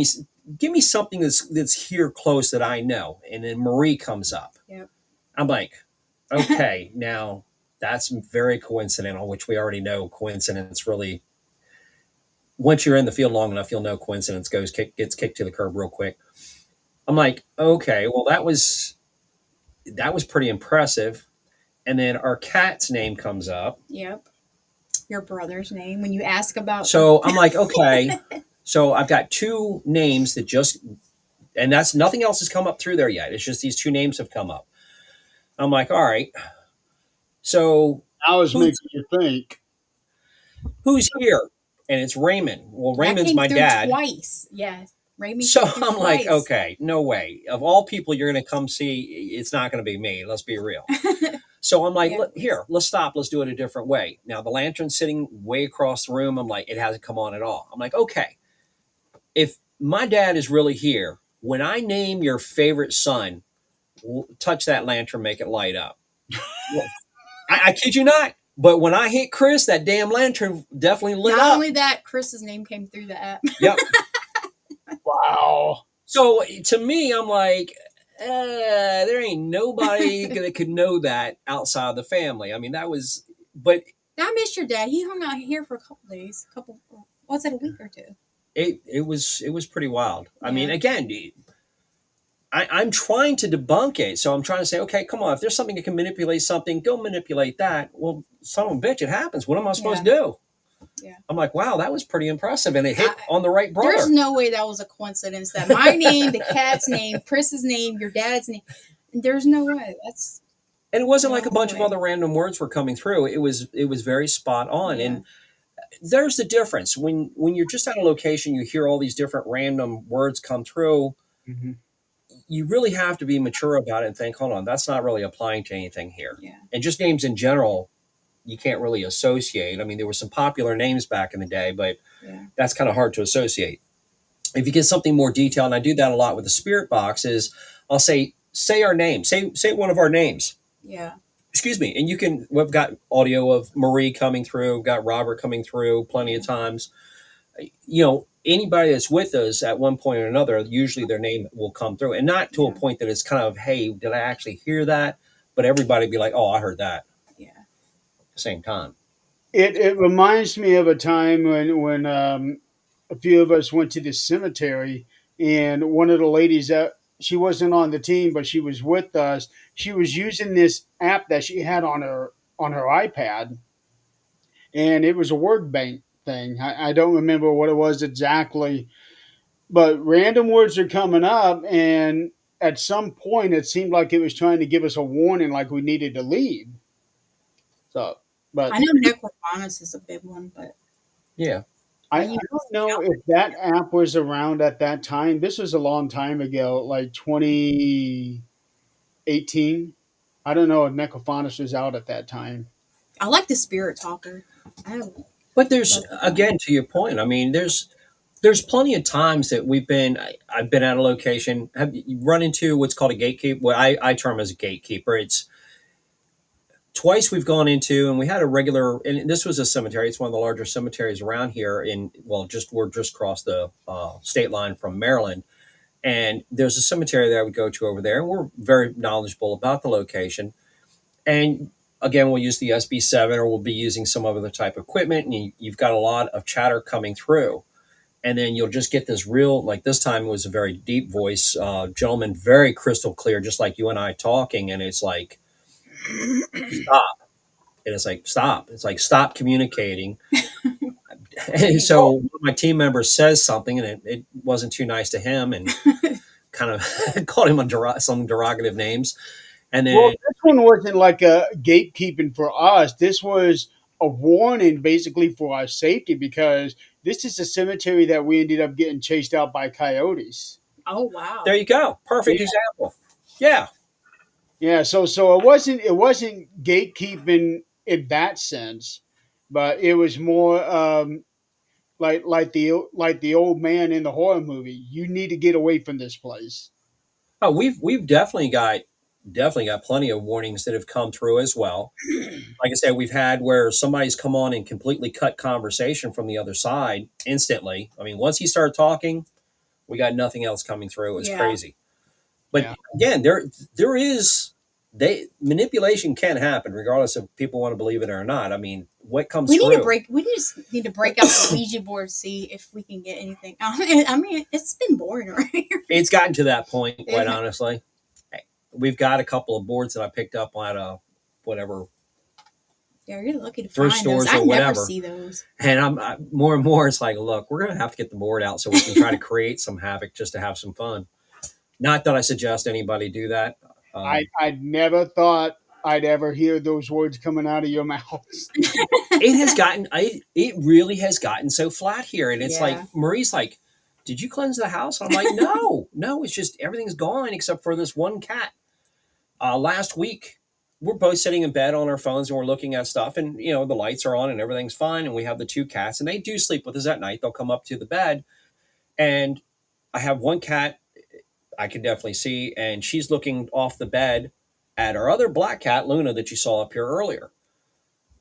Speaker 3: me something that's here close that I know. And then Marie comes up.
Speaker 2: Yep.
Speaker 3: I'm like, okay, now that's very coincidental, which we already know coincidence really. Once you're in the field long enough, you'll know coincidence gets kicked to the curb real quick. I'm like, okay, well that was pretty impressive. And then our cat's name comes up.
Speaker 2: Yep. Your brother's name when you ask about
Speaker 3: So I'm like, okay. So I've got two names that and that's nothing else has come up through there yet. It's just these two names have come up. I'm like, all right. So
Speaker 1: I was
Speaker 3: who's
Speaker 1: making you think.
Speaker 3: who's here? And it's Raymond. Well,
Speaker 2: that
Speaker 3: Raymond's
Speaker 2: came
Speaker 3: my
Speaker 2: through
Speaker 3: dad.
Speaker 2: twice. Yeah. Raymond
Speaker 3: So
Speaker 2: came through
Speaker 3: I'm like,
Speaker 2: twice.
Speaker 3: okay, no way. Of all people you're going to come see, it's not going to be me. Let's be real. So I'm like,
Speaker 2: Yeah.
Speaker 3: Here, let's stop. Let's do it a different way. Now, the lantern's sitting way across the room. I'm like, it hasn't come on at all. I'm like, okay, if my dad is really here, when I name your favorite son, touch that lantern, make it light up. Well, I kid you not. But when I hit Chris, that damn lantern definitely lit
Speaker 2: Not
Speaker 3: up.
Speaker 2: only that, Chris's name came through the app.
Speaker 3: Yep.
Speaker 1: Wow.
Speaker 3: So to me, I'm like, there ain't nobody that could know that outside of the family. I mean, but
Speaker 2: I missed your dad. He hung out here for a couple days. Was it a week or two?
Speaker 3: it was pretty wild. I mean,
Speaker 2: Yeah.
Speaker 3: again, I'm trying to debunk it. So I'm trying to say, okay, come on, if there's something that can manipulate something, go manipulate that. Well, son of a bitch, it happens. What am I supposed to do?
Speaker 2: Yeah.
Speaker 3: I'm like, wow, that was pretty impressive. And it hit
Speaker 2: I-
Speaker 3: on the right brother.
Speaker 2: There's no way that was a coincidence. That my name, the cat's name, Chris's name, your dad's name. There's no way. That's
Speaker 3: And it wasn't like a
Speaker 2: no
Speaker 3: bunch of
Speaker 2: way.
Speaker 3: other random words were coming through. It was very spot on.
Speaker 2: Yeah.
Speaker 3: And there's the difference. When you're just at a location, you hear all these different random words come through.
Speaker 1: Mm-hmm.
Speaker 3: You really have to be mature about it and think, hold on, that's not really applying to anything here.
Speaker 2: Yeah.
Speaker 3: And just names in general, you can't really associate. I mean, there were some popular names back in the day, but
Speaker 2: Yeah.
Speaker 3: that's kind of hard to associate. If you get something more detailed, and I do that a lot with the spirit box, is I'll say our name, say one of our names.
Speaker 2: Yeah.
Speaker 3: Excuse me. And we've got audio of Marie coming through, we've got Robert coming through plenty of times. Anybody that's with us at one point or another, usually their name will come through, and not to a
Speaker 2: Yeah.
Speaker 3: point that it's kind of, hey, did I actually hear that? But everybody be like, oh, I heard that
Speaker 2: Yeah.
Speaker 3: at the same time.
Speaker 1: It reminds me of a time when a few of us went to the cemetery, and one of the ladies that she wasn't on the team, but she was with us. She was using this app that she had on her iPad, and it was a word bank thing. I don't remember what it was exactly, but random words are coming up, and at some point it seemed like it was trying to give us a warning, like we needed to leave. So, but
Speaker 2: I know necrophonics is a big one, but
Speaker 3: Yeah.
Speaker 1: I
Speaker 2: use
Speaker 1: don't know if that app was around at that time. This was a long time ago, like 2018. I don't know if Necrophonus was out at that time.
Speaker 2: I like the spirit talker. I love
Speaker 3: But there's,
Speaker 2: that one.
Speaker 3: again, to your point, I mean, there's plenty of times that I've been at a location, have you run into what's called a gatekeeper? What I term as a gatekeeper. It's twice we've gone into, and we had a regular, and this was a cemetery. It's one of the larger cemeteries around here we're just across the state line from Maryland. And there's a cemetery that I would go to over there, and we're very knowledgeable about the location. And again, we'll use the SB7, or we'll be using some other type of equipment, and you've got a lot of chatter coming through. And then you'll just get this real, like this time it was a very deep voice, gentleman, very crystal clear, just like you and I talking. And it's like, stop. And it's like, stop. It's like, stop communicating. And so one of my team members says something, and it wasn't too nice to him, and kind of called him some derogative names. And
Speaker 1: Well,
Speaker 3: then,
Speaker 1: this one wasn't like a gatekeeping for us. This was a warning basically for our safety because this is a cemetery that we ended up getting chased out by coyotes.
Speaker 2: Oh wow.
Speaker 3: there you go. Perfect
Speaker 1: Yeah.
Speaker 3: example. Yeah.
Speaker 1: Yeah, so it wasn't gatekeeping in that sense, but it was more like the old man in the horror movie. You need to get away from this place.
Speaker 3: Oh, we've definitely got definitely got plenty of warnings that have come through as well. Like I said, we've had where somebody's come on and completely cut conversation from the other side instantly. I mean, once he started talking, we got nothing else coming through. It was
Speaker 2: Yeah.
Speaker 3: crazy. But
Speaker 1: Yeah.
Speaker 3: again, there is they manipulation can happen regardless if people want to believe it or not. I mean, what comes
Speaker 2: We need to
Speaker 3: through?
Speaker 2: break. We just need to break out the Ouija board, see if we can get anything. I mean, it's been boring around here.
Speaker 3: It's gotten to that point, quite
Speaker 2: Yeah.
Speaker 3: honestly. We've got a couple of boards that I picked up at whatever
Speaker 2: Yeah, you're lucky to
Speaker 3: thrift
Speaker 2: find those.
Speaker 3: stores or
Speaker 2: I never
Speaker 3: whatever.
Speaker 2: see those.
Speaker 3: And more and more, it's like, look, we're going to have to get the board out so we can try to create some havoc just to have some fun. Not that I suggest anybody do that.
Speaker 1: I never thought I'd ever hear those words coming out of your mouth.
Speaker 3: It really has gotten so flat here. And it's like,
Speaker 2: Yeah.
Speaker 3: Marie's like, did you cleanse the house? I'm like, no, no, it's just everything's gone except for this one cat. Last week, we're both sitting in bed on our phones and we're looking at stuff, and the lights are on and everything's fine. And we have the two cats, and they do sleep with us at night. They'll come up to the bed, and I have one cat I can definitely see, and she's looking off the bed at our other black cat, Luna, that you saw up here earlier.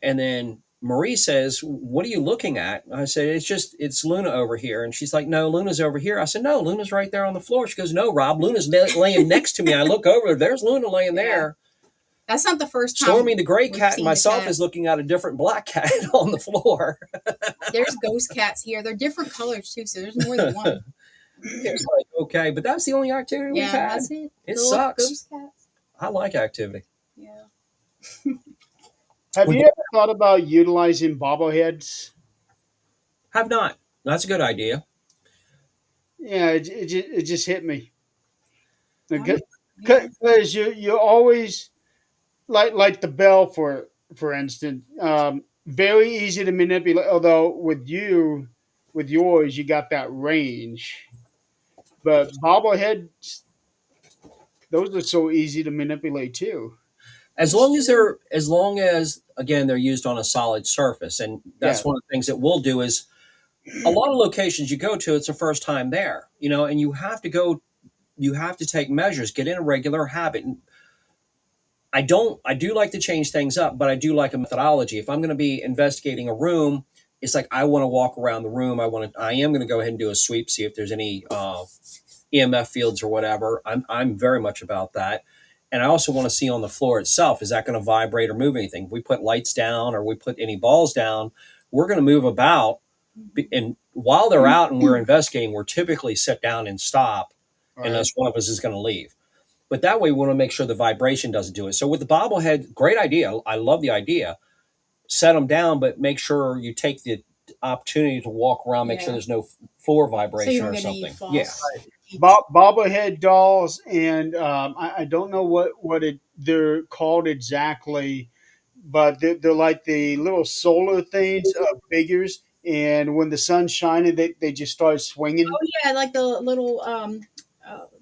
Speaker 3: And then Marie says, "What are you looking at?" I said, it's Luna over here. And she's like, "No, Luna's over here." I said, "No, Luna's right there on the floor." She goes, "No, Rob, Luna's laying next to me." I look over, there's Luna laying there.
Speaker 2: That's not the first time.
Speaker 3: Stormy the gray
Speaker 2: we've
Speaker 3: cat and
Speaker 2: seen
Speaker 3: myself
Speaker 2: the cat.
Speaker 3: is looking at a different black cat on the floor.
Speaker 2: There's ghost cats here. They're different colors too, so there's more than one.
Speaker 3: It's like, okay, but that's the only activity we've
Speaker 2: Yeah,
Speaker 3: had.
Speaker 2: that's it.
Speaker 3: It
Speaker 2: The little
Speaker 3: sucks.
Speaker 2: Ghost cats.
Speaker 3: I like activity.
Speaker 2: Yeah.
Speaker 1: Have you ever thought about utilizing bobbleheads?
Speaker 3: Have not. That's a good idea.
Speaker 1: Yeah, it just hit me
Speaker 2: Yeah.
Speaker 1: because you always like the bell for instance, very easy to manipulate. Although with yours you got that range, but bobbleheads, those are so easy to manipulate too.
Speaker 3: As long as again they're used on a solid surface, and
Speaker 1: Yeah,
Speaker 3: that's one of the things that we'll do is a lot of locations you go to, it's the first time there, and you have to take measures, get in a regular habit. And I do like to change things up, but I do like a methodology. If I'm going to be investigating a room, it's like I want to walk around the room. I am going to go ahead and do a sweep, see if there's any EMF fields or whatever. I'm very much about that. And I also want to see on the floor itself, is that going to vibrate or move anything? If we put lights down or we put any balls down, we're going to move about. And while they're out and we're investigating, we're typically sit down and stop
Speaker 1: right.
Speaker 3: unless one of us is going to leave. But that way we want to make sure the vibration doesn't do it. So with the bobblehead, great idea. I love the idea. Set them down, but make sure you take the opportunity to walk around, make sure
Speaker 2: Yeah.
Speaker 3: there's no floor
Speaker 2: So
Speaker 3: vibration
Speaker 2: you're
Speaker 3: or
Speaker 2: gonna
Speaker 3: something.
Speaker 2: false.
Speaker 3: Yeah.
Speaker 1: Bobblehead dolls, and I don't know what they're called exactly, but they're like the little solar things, figures, and when the sun's shining, they just start swinging.
Speaker 2: Oh yeah, like the little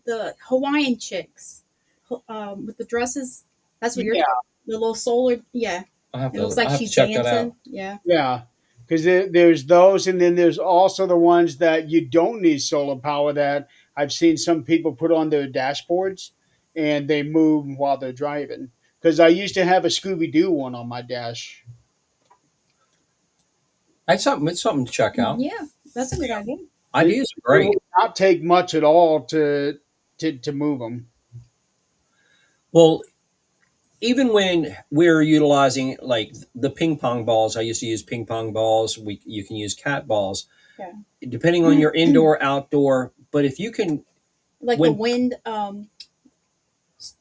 Speaker 2: the Hawaiian chicks with the dresses. That's what you're
Speaker 1: Yeah,
Speaker 2: talking. The little solar. Yeah, it looks like she's dancing. Yeah.
Speaker 1: yeah. Because there's those, and then there's also the ones that you don't need solar power that I've seen some people put on their dashboards, and they move while they're driving. Because I used to have a Scooby Doo one on my dash.
Speaker 3: It's something to check out.
Speaker 2: Yeah, that's a good idea.
Speaker 3: Ideas are
Speaker 1: It
Speaker 3: great.
Speaker 1: would not take much at all to move them.
Speaker 3: Well, even when we're utilizing like the ping pong balls, I used to use ping pong balls. You can use cat balls,
Speaker 2: Yeah.
Speaker 3: depending on your indoor, outdoor. But if you can,
Speaker 2: Like
Speaker 3: when
Speaker 2: the wind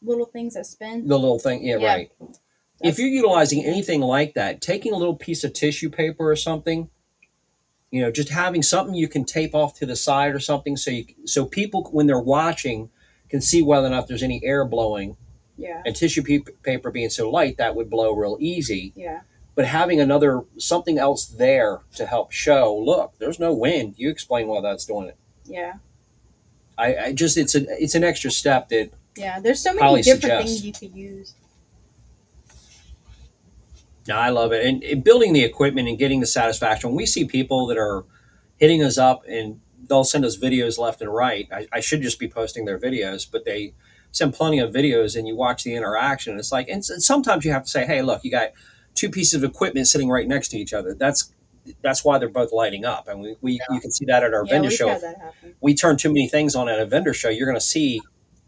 Speaker 2: little things that spin.
Speaker 3: the little thing, yeah,
Speaker 2: Yeah.
Speaker 3: right. If you're utilizing anything like that, taking a little piece of tissue paper or something, just having something you can tape off to the side or something, so people when they're watching can see whether or not there's any air blowing.
Speaker 2: Yeah.
Speaker 3: And tissue paper being so light, that would blow real easy.
Speaker 2: Yeah.
Speaker 3: But having something else there to help show, look, there's no wind. You explain why that's doing it.
Speaker 2: Yeah.
Speaker 3: I just it's an extra step that
Speaker 2: Yeah. There's so many
Speaker 3: highly
Speaker 2: different
Speaker 3: suggest.
Speaker 2: things you could use.
Speaker 3: No, I love it. And building the equipment and getting the satisfaction. When we see people that are hitting us up and they'll send us videos left and right. I should just be posting their videos, but send plenty of videos and you watch the interaction. It's like, and sometimes you have to say, hey, look, you got two pieces of equipment sitting right next to each other. That's why they're both lighting up. And we you can see that at our
Speaker 2: Yeah,
Speaker 3: vendor
Speaker 2: we've
Speaker 3: show.
Speaker 2: had
Speaker 3: If
Speaker 2: that happen.
Speaker 3: we turn too many things on at a vendor show, you're going to see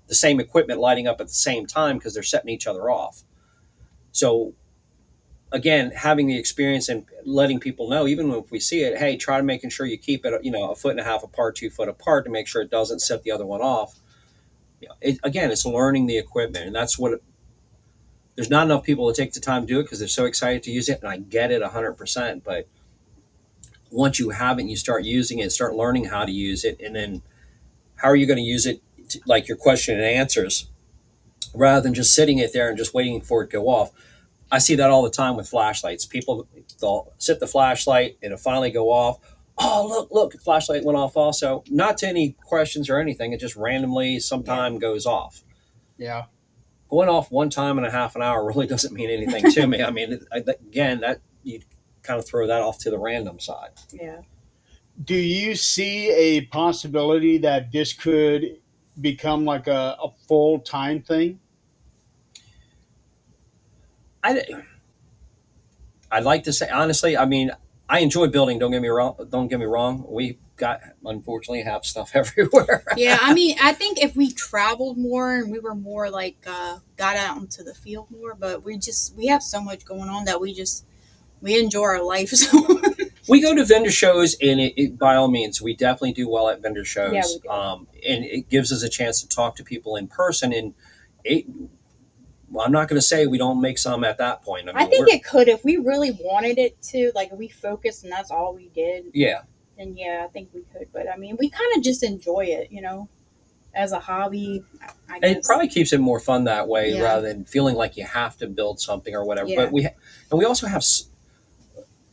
Speaker 3: the same equipment lighting up at the same time because they're setting each other off. So again, having the experience and letting people know, even if we see it, hey, try to making sure you keep it, a foot and a half apart, 2 foot apart to make sure it doesn't set the other one off. Again, it's learning the equipment, and that's what. There's not enough people to take the time to do it because they're so excited to use it, and I get it 100%. But once you have it, and you start using it, start learning how to use it, and then how are you going to use it, like your question and answers, rather than just sitting it there and just waiting for it to go off. I see that all the time with flashlights. People, they'll set the flashlight and it'll finally go off. Oh, look, the flashlight went off also. Not to any questions or anything. It just randomly sometime goes off.
Speaker 1: Yeah.
Speaker 3: Going off one time in a half an hour really doesn't mean anything to me. I mean, again, that you kind of throw that off to the random side.
Speaker 2: Yeah.
Speaker 1: Do you see a possibility that this could become like a full time thing?
Speaker 3: I, I'd like to say honestly. I mean, I enjoy building. Don't get me wrong. Don't get me wrong. We got unfortunately have stuff everywhere.
Speaker 2: Yeah, I mean, I think if we traveled more and we were more like got out into the field more, but we have so much going on that we enjoy our life. So
Speaker 3: We go to vendor shows, and by all means, we definitely do well at vendor shows.
Speaker 2: Yeah, we do.
Speaker 3: And it gives us a chance to talk to people in person. And it, well, I'm not going to say we don't make some at that point. I
Speaker 2: I
Speaker 3: mean,
Speaker 2: think it could if we really wanted it to, like if we focused and that's all we did,
Speaker 3: yeah,
Speaker 2: then yeah, I think we could. But I mean, we kind of just enjoy it, as a hobby. I
Speaker 3: and it
Speaker 2: guess.
Speaker 3: probably keeps it more fun that way
Speaker 2: Yeah.
Speaker 3: rather than feeling like you have to build something or whatever.
Speaker 2: Yeah.
Speaker 3: But we also have.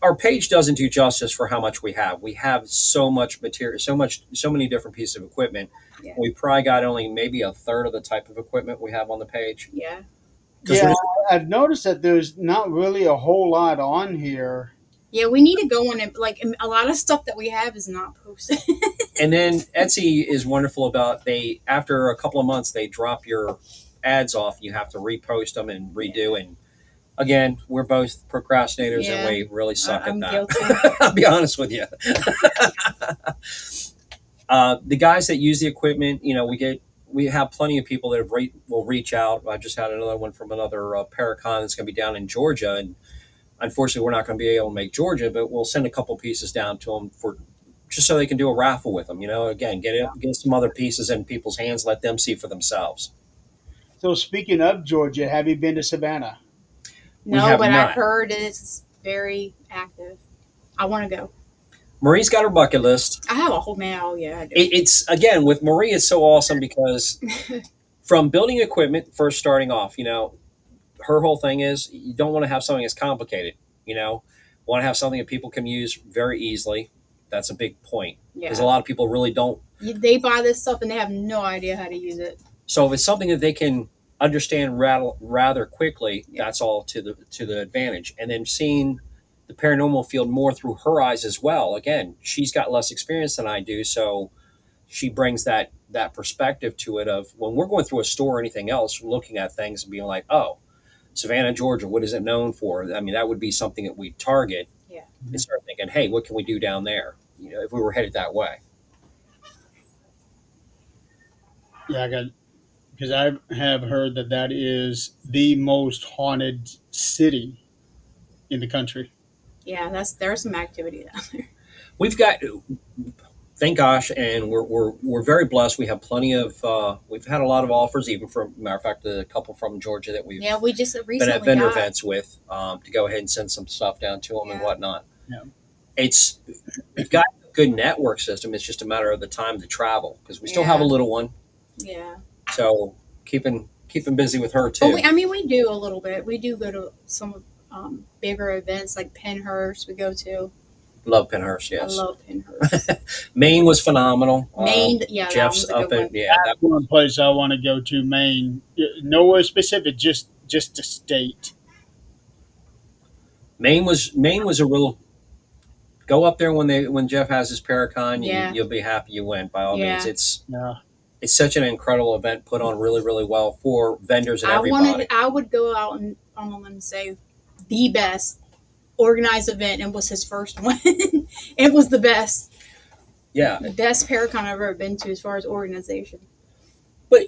Speaker 3: Our page doesn't do justice for how much we have. We have so much material, so many different pieces of equipment.
Speaker 2: Yeah.
Speaker 3: We probably got only maybe a third of the type of equipment we have on the page.
Speaker 2: Yeah.
Speaker 3: 'Cause
Speaker 1: Yeah, I've noticed that there's not really a whole lot on here.
Speaker 2: Yeah, we need to go on it. Like a lot of stuff that we have is not posted.
Speaker 3: And then Etsy is wonderful about after a couple of months they drop your ads off. You have to repost them and redo. And again, we're both procrastinators
Speaker 2: Yeah.
Speaker 3: and we really suck
Speaker 2: I'm
Speaker 3: at
Speaker 2: guilty.
Speaker 3: that. I'll be honest with you. The guys that use the equipment, we have plenty of people that will reach out. I just had another one from another Paracon that's going to be down in Georgia, and unfortunately, we're not going to be able to make Georgia, but we'll send a couple pieces down to them for just so they can do a raffle with them. Again, get some other pieces in people's hands, let them see for themselves.
Speaker 1: So speaking of Georgia, have you been to Savannah?
Speaker 2: No,
Speaker 3: have
Speaker 2: but
Speaker 3: not.
Speaker 2: I've heard it's very active. I want to go.
Speaker 3: Marie's got her bucket list.
Speaker 2: I have a whole man. Oh yeah, I do.
Speaker 3: It's again with Marie, it's so awesome because from building equipment, first starting off, her whole thing is you don't want to have something that's complicated. Want to have something that people can use very easily. That's a big point because a
Speaker 2: Yeah.
Speaker 3: lot of people really don't.
Speaker 2: They buy this stuff and they have no idea how to use it.
Speaker 3: So if it's something that they can understand rather quickly,
Speaker 2: Yeah.
Speaker 3: that's all to the advantage. And then seeing the paranormal field more through her eyes as well. Again, she's got less experience than I do, so she brings that perspective to it of when we're going through a store or anything else, looking at things and being like, oh, Savannah, Georgia, what is it known for? I mean, that would be something that we target.
Speaker 2: Yeah.
Speaker 3: And start thinking, hey, what can we do down there? If we were headed that way.
Speaker 1: Yeah, because I have heard that that is the most haunted city in the country.
Speaker 2: Yeah, there's some activity down there.
Speaker 3: We've got, thank gosh, and we're very blessed. We have plenty of, we've had a lot of offers, even from, matter of fact, a couple from Georgia that we've
Speaker 2: Yeah, we just
Speaker 3: been
Speaker 2: recently
Speaker 3: at vendor
Speaker 2: got.
Speaker 3: events with to go ahead and send some stuff down to them and
Speaker 2: Yeah.
Speaker 3: whatnot.
Speaker 1: Yeah.
Speaker 3: We've got a good network system. It's just a matter of the time to travel because we still have a
Speaker 2: Yeah.
Speaker 3: little one.
Speaker 2: Yeah.
Speaker 3: So keeping busy with her too.
Speaker 2: But we do a little bit. We do go to some bigger events like Penhurst. We go to.
Speaker 3: Love Penhurst, yes.
Speaker 2: I love Penhurst.
Speaker 3: Maine was phenomenal.
Speaker 2: Maine, yeah, that
Speaker 3: Jeff's
Speaker 2: was a
Speaker 3: up
Speaker 2: good
Speaker 3: in
Speaker 2: one.
Speaker 3: yeah.
Speaker 1: That's one place I want to go to, Maine. Nowhere specific, just a state.
Speaker 3: Maine was a real. Go up there when Jeff has his Paracon.
Speaker 2: Yeah.
Speaker 3: You'll be happy you went. By all
Speaker 2: Yeah.
Speaker 3: means, it's
Speaker 1: Yeah.
Speaker 3: It's such an incredible event, put on really, really well for vendors and everybody.
Speaker 2: I would go out and on a limb and say the best organized event, and was his first one. It was the best.
Speaker 3: Yeah,
Speaker 2: The best Paracon I've ever been to as far as organization.
Speaker 3: but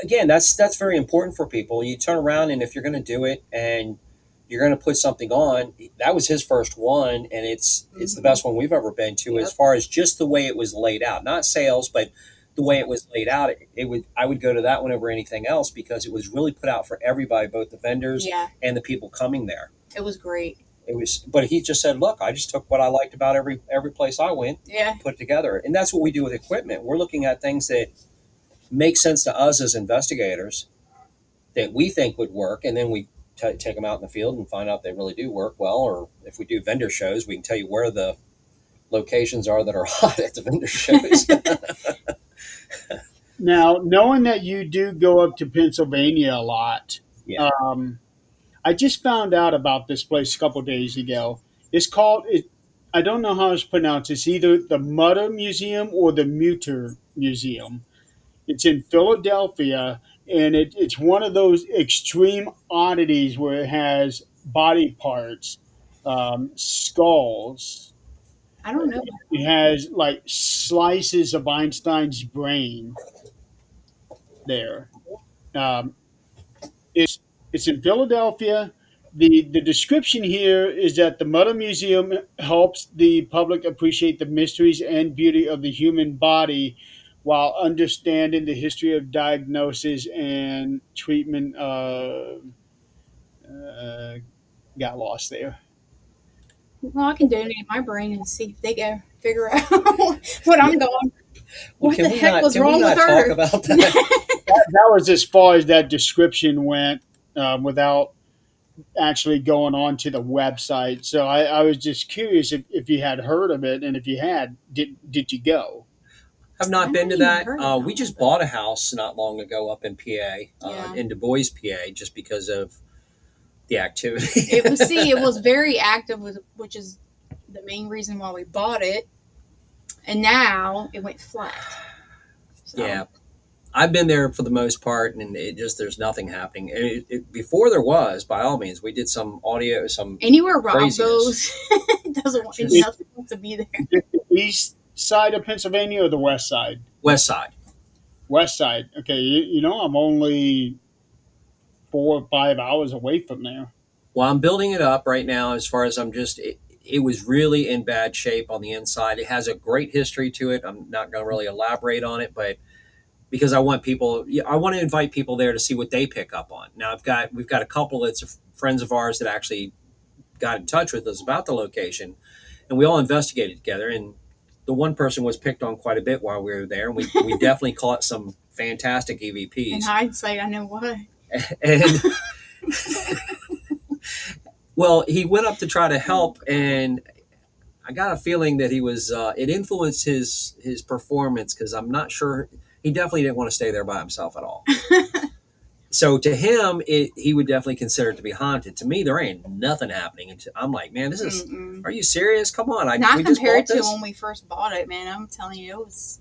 Speaker 3: again, that's very important for people. You turn around, and if you're going to do it and you're going to put something on, that was his first one, and it's the best one we've ever been to,
Speaker 2: Yep.
Speaker 3: as far as just the way it was laid out, not sales, but the way it was laid out. It would I would go to that one over anything else because it was really put out for everybody, both the vendors
Speaker 2: Yeah,
Speaker 3: and the people coming there.
Speaker 2: it was great.
Speaker 3: It was, but he just said, "Look, I just took what I liked about every place I went,
Speaker 2: Yeah,
Speaker 3: put it together," and that's what we do with equipment. We're looking at things that make sense to us as investigators that we think would work, and then we take them out in the field and find out they really do work well. Or if we do vendor shows, we can tell you where the locations are that are hot at the vendor shows.
Speaker 1: Now, knowing that you do go up to Pennsylvania a lot,
Speaker 3: Yeah.
Speaker 1: I just found out about this place a couple days ago. It's called it. I don't know how it's pronounced. It's either the Mutter Museum or the Mutter Museum. It's in Philadelphia, and it's one of those extreme oddities where it has body parts, skulls.
Speaker 2: I don't know.
Speaker 1: It has like slices of Einstein's brain there. Um, it's in Philadelphia. The description here is that the Mutter Museum helps the public appreciate the mysteries and beauty of the human body while understanding the history of diagnosis and treatment. Uh, got lost there.
Speaker 2: Well, I can donate my brain and see if they can figure out what I'm going. What the heck was
Speaker 3: can we
Speaker 2: wrong with
Speaker 3: not talk
Speaker 2: her?
Speaker 3: about that?
Speaker 1: That was as far as that description went, without actually going on to the website. So I was just curious if you had heard of it, and if you had, did you go?
Speaker 3: Have
Speaker 2: I
Speaker 3: not been
Speaker 2: haven't
Speaker 3: to
Speaker 2: even
Speaker 3: that.
Speaker 2: heard of that
Speaker 3: We just
Speaker 2: one,
Speaker 3: bought a house not long ago up in PA,
Speaker 2: Yeah.
Speaker 3: in Du Bois, PA, just because of the activity.
Speaker 2: it was it was very active, which is the main reason why we bought it. And now it went flat. So,
Speaker 3: Yeah, I've been there for the most part, and it just there's nothing happening. And before there was, by all means, we did some audio, some
Speaker 2: anywhere Rob
Speaker 3: craziness.
Speaker 2: goes, doesn't want
Speaker 3: Just-
Speaker 2: nothing wants to be there.
Speaker 1: Is it the east side of Pennsylvania or the west side?
Speaker 3: West Side.
Speaker 1: West side. Okay, I'm only 4 or 5 hours away from there.
Speaker 3: Well, I'm building it up right now. As far as it was really in bad shape on the inside. It has a great history to it. I'm not going to really elaborate on it, but because I want to invite people there to see what they pick up on. Now we've got a couple that's friends of ours that actually got in touch with us about the location, and we all investigated together. And the one person was picked on quite a bit while we were there, and we definitely caught some fantastic
Speaker 2: In
Speaker 3: EVPs.
Speaker 2: hindsight, I know why.
Speaker 3: And well, he went up to try to help, and I got a feeling that he was it influenced his performance, because I'm not sure he definitely didn't want to stay there by himself at all. So to him, he would definitely consider it to be haunted. To me, there ain't nothing happening. And I'm like, man, this is.
Speaker 2: Mm-mm.
Speaker 3: Are you serious? Come on,
Speaker 2: Not
Speaker 3: we just
Speaker 2: compared
Speaker 3: bought
Speaker 2: to
Speaker 3: this.
Speaker 2: when we first bought it, man. I'm telling you, it was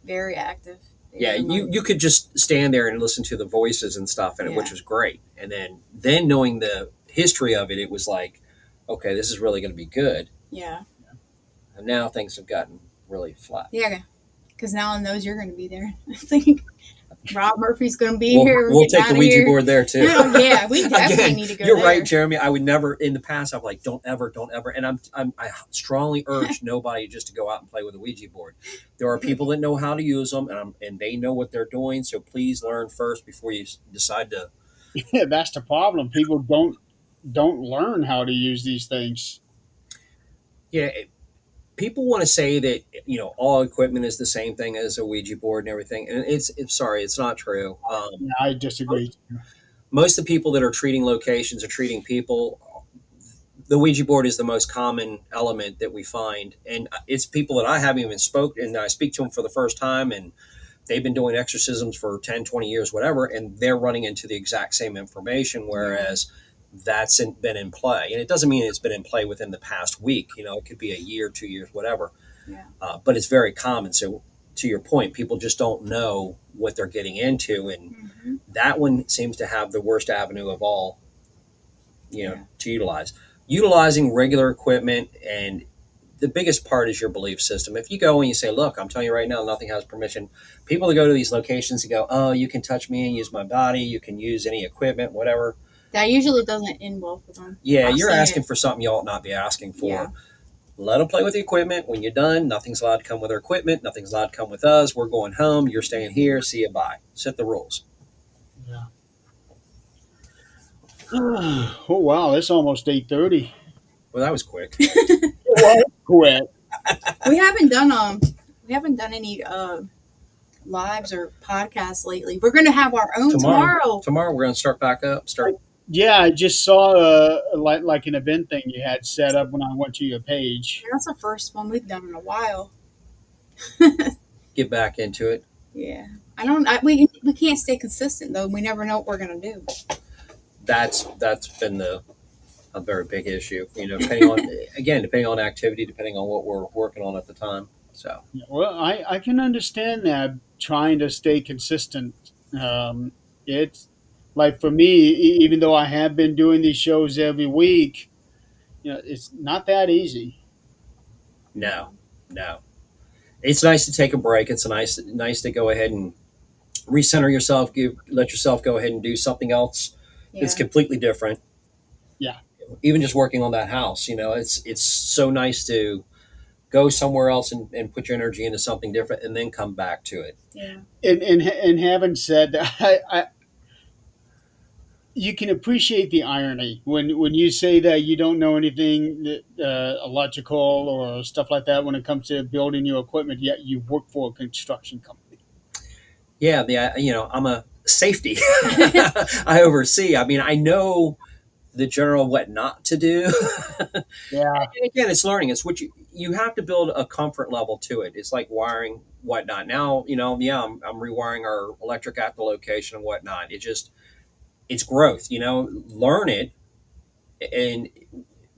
Speaker 2: very active.
Speaker 3: Yeah,
Speaker 2: Very
Speaker 3: you could just stand there and listen to the voices and stuff in it, which
Speaker 2: Yeah.
Speaker 3: was great. And then knowing the history of it, it was like, okay, this is really going to be good.
Speaker 2: Yeah.
Speaker 3: And now things have gotten really flat.
Speaker 2: Yeah. Because now it knows you're going to be there. I think Rob Murphy's going to be
Speaker 3: We'll,
Speaker 2: here.
Speaker 3: we'll
Speaker 2: We're
Speaker 3: take
Speaker 2: getting
Speaker 3: the
Speaker 2: outta
Speaker 3: Ouija
Speaker 2: here.
Speaker 3: board there too.
Speaker 2: Yeah, we definitely
Speaker 3: Again,
Speaker 2: need to go
Speaker 3: you're
Speaker 2: there.
Speaker 3: right, Jeremy. I would never in the past. I'm like, don't ever. And I strongly urge nobody just to go out and play with a Ouija board. There are people that know how to use them, and they know what they're doing. So please learn first before you decide to.
Speaker 1: Yeah, that's the problem. People don't learn how to use these things.
Speaker 3: Yeah, people want to say that all equipment is the same thing as a Ouija board and everything, and it's sorry, it's not true.
Speaker 1: Yeah, I disagree.
Speaker 3: Most of the people that are treating locations or treating people, the Ouija board is the most common element that we find. And it's people that I haven't even spoken, and I speak to them for the first time, and they've been doing exorcisms for 10, 20 years, whatever, and they're running into the exact same information, whereas been in play. And it doesn't mean it's been in play within the past week. It could be a year, 2 years, whatever.
Speaker 2: Yeah.
Speaker 3: But it's very common. So to your point, people just don't know what they're getting into, and
Speaker 2: Hmm.
Speaker 3: that one seems to have the worst avenue of all,
Speaker 2: Yeah.
Speaker 3: to utilize. Utilizing regular equipment, and the biggest part is your belief system. If you go and you say, "Look, I'm telling you right now, nothing has permission," people that go to these locations and go, "Oh, you can touch me and use my body, you can use any equipment, whatever."
Speaker 2: That usually doesn't end well for them.
Speaker 3: Yeah,
Speaker 2: I've
Speaker 3: you're
Speaker 2: seen
Speaker 3: asking
Speaker 2: it.
Speaker 3: for something you ought not be asking
Speaker 2: Yeah.
Speaker 3: for. Let them play with the equipment. When you're done, nothing's allowed to come with their equipment. Nothing's allowed to come with us. We're going home. You're staying here. See you. Bye. Set the rules.
Speaker 1: Yeah. Oh wow, it's almost 8:30.
Speaker 3: Well, that was quick.
Speaker 1: Well, quick.
Speaker 2: We haven't done any lives or podcasts lately. We're gonna have our own tomorrow.
Speaker 3: Tomorrow we're going to start back up. Start.
Speaker 1: Yeah, I just saw like an event thing you had set up when I went to your page.
Speaker 2: That's the first one we've done in a while.
Speaker 3: Get back into it.
Speaker 2: Yeah. We can't stay consistent though. We never know what we're gonna do.
Speaker 3: That's been a very big issue. Depending on depending on activity, depending on what we're working on at the time. So
Speaker 1: Yeah, well, I can understand that trying to stay consistent. It's like for me, even though I have been doing these shows every week, it's not that easy.
Speaker 3: no, no. It's nice to take a break. It's nice to go ahead and recenter yourself. Let yourself go ahead and do something else that's
Speaker 2: Yeah.
Speaker 3: completely different.
Speaker 1: Yeah,
Speaker 3: Even just working on that house, it's so nice to go somewhere else and put your energy into something different and then come back to it.
Speaker 2: Yeah.
Speaker 1: and having said that, you can appreciate the irony when you say that you don't know anything electrical or stuff like that when it comes to building your equipment, yet you work for a construction company.
Speaker 3: Yeah, I'm a safety. I oversee. I mean, I know the general what not to do.
Speaker 1: Yeah,
Speaker 3: And again, it's learning. It's what you have to build a comfort level to it. It's like wiring whatnot. Now, yeah, I'm rewiring our electric at the location and whatnot. It's growth. Learn it and